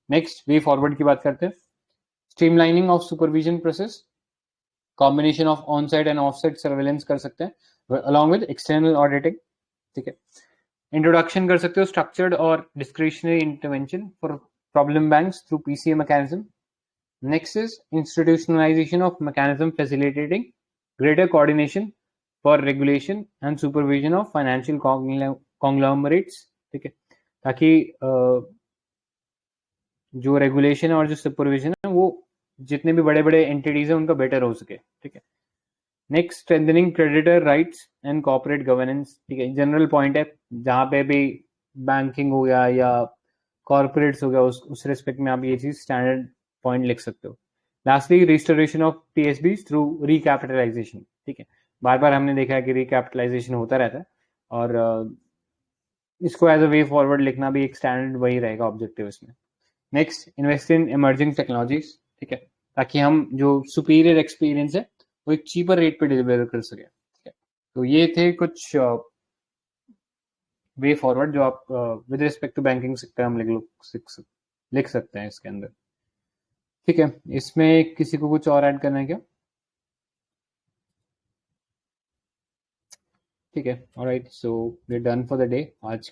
नेक्स्ट, वे फॉरवर्ड की बात करते हैं. Streamlining of supervision process, combination of on site end of site surveillance कर सकते हैं अलॉन्ग विद एक्सटर्नल ऑडिटिंग. ठीक है, इंट्रोडक्शन कर सकते हो स्ट्रक्चर्ड और discretionary intervention for problem banks through PCA mechanism. Next is institutionalization of mechanism facilitating greater coordination for regulation and supervision of financial conglomerates. ठीक है, ताकि जो रेगुलेशन और जो सुपरविजन है वो जितने भी बड़े बड़े एंटिटीज है उनका बेटर हो सके. ठीक है. Next, strengthening creditor rights and corporate governance. ठीक है, जनरल पॉइंट है, जहां पे भी बैंकिंग हो गया या कॉर्पोरेट्स हो गया उस रिस्पेक्ट में आप ये चीज स्टैंडर्ड पॉइंट लिख सकते हो. Lastly, restoration of TSBs through recapitalisation. ठीक है, बार बार हमने देखा है कि रिकैपिटलाइजेशन होता रहता है और इसको एज अ वे फॉरवर्ड लिखना भी एक स्टैंडर्ड वही रहेगा ऑब्जेक्टिव इसमें. Next, invest in emerging technologies. ठीक है, ताकि हम जो सुपीरियर एक्सपीरियंस है वो एक चीपर रेट पे डिलीवर कर सके. ठीक है, तो ये थे कुछ वे फॉरवर्ड जो आप with respect to banking sector हम लिख सकते हैं इसके अंदर. ठीक है, इसमें किसी को कुछ और ऐड करना है क्या? ठीक है, alright, so we are done for the day. आज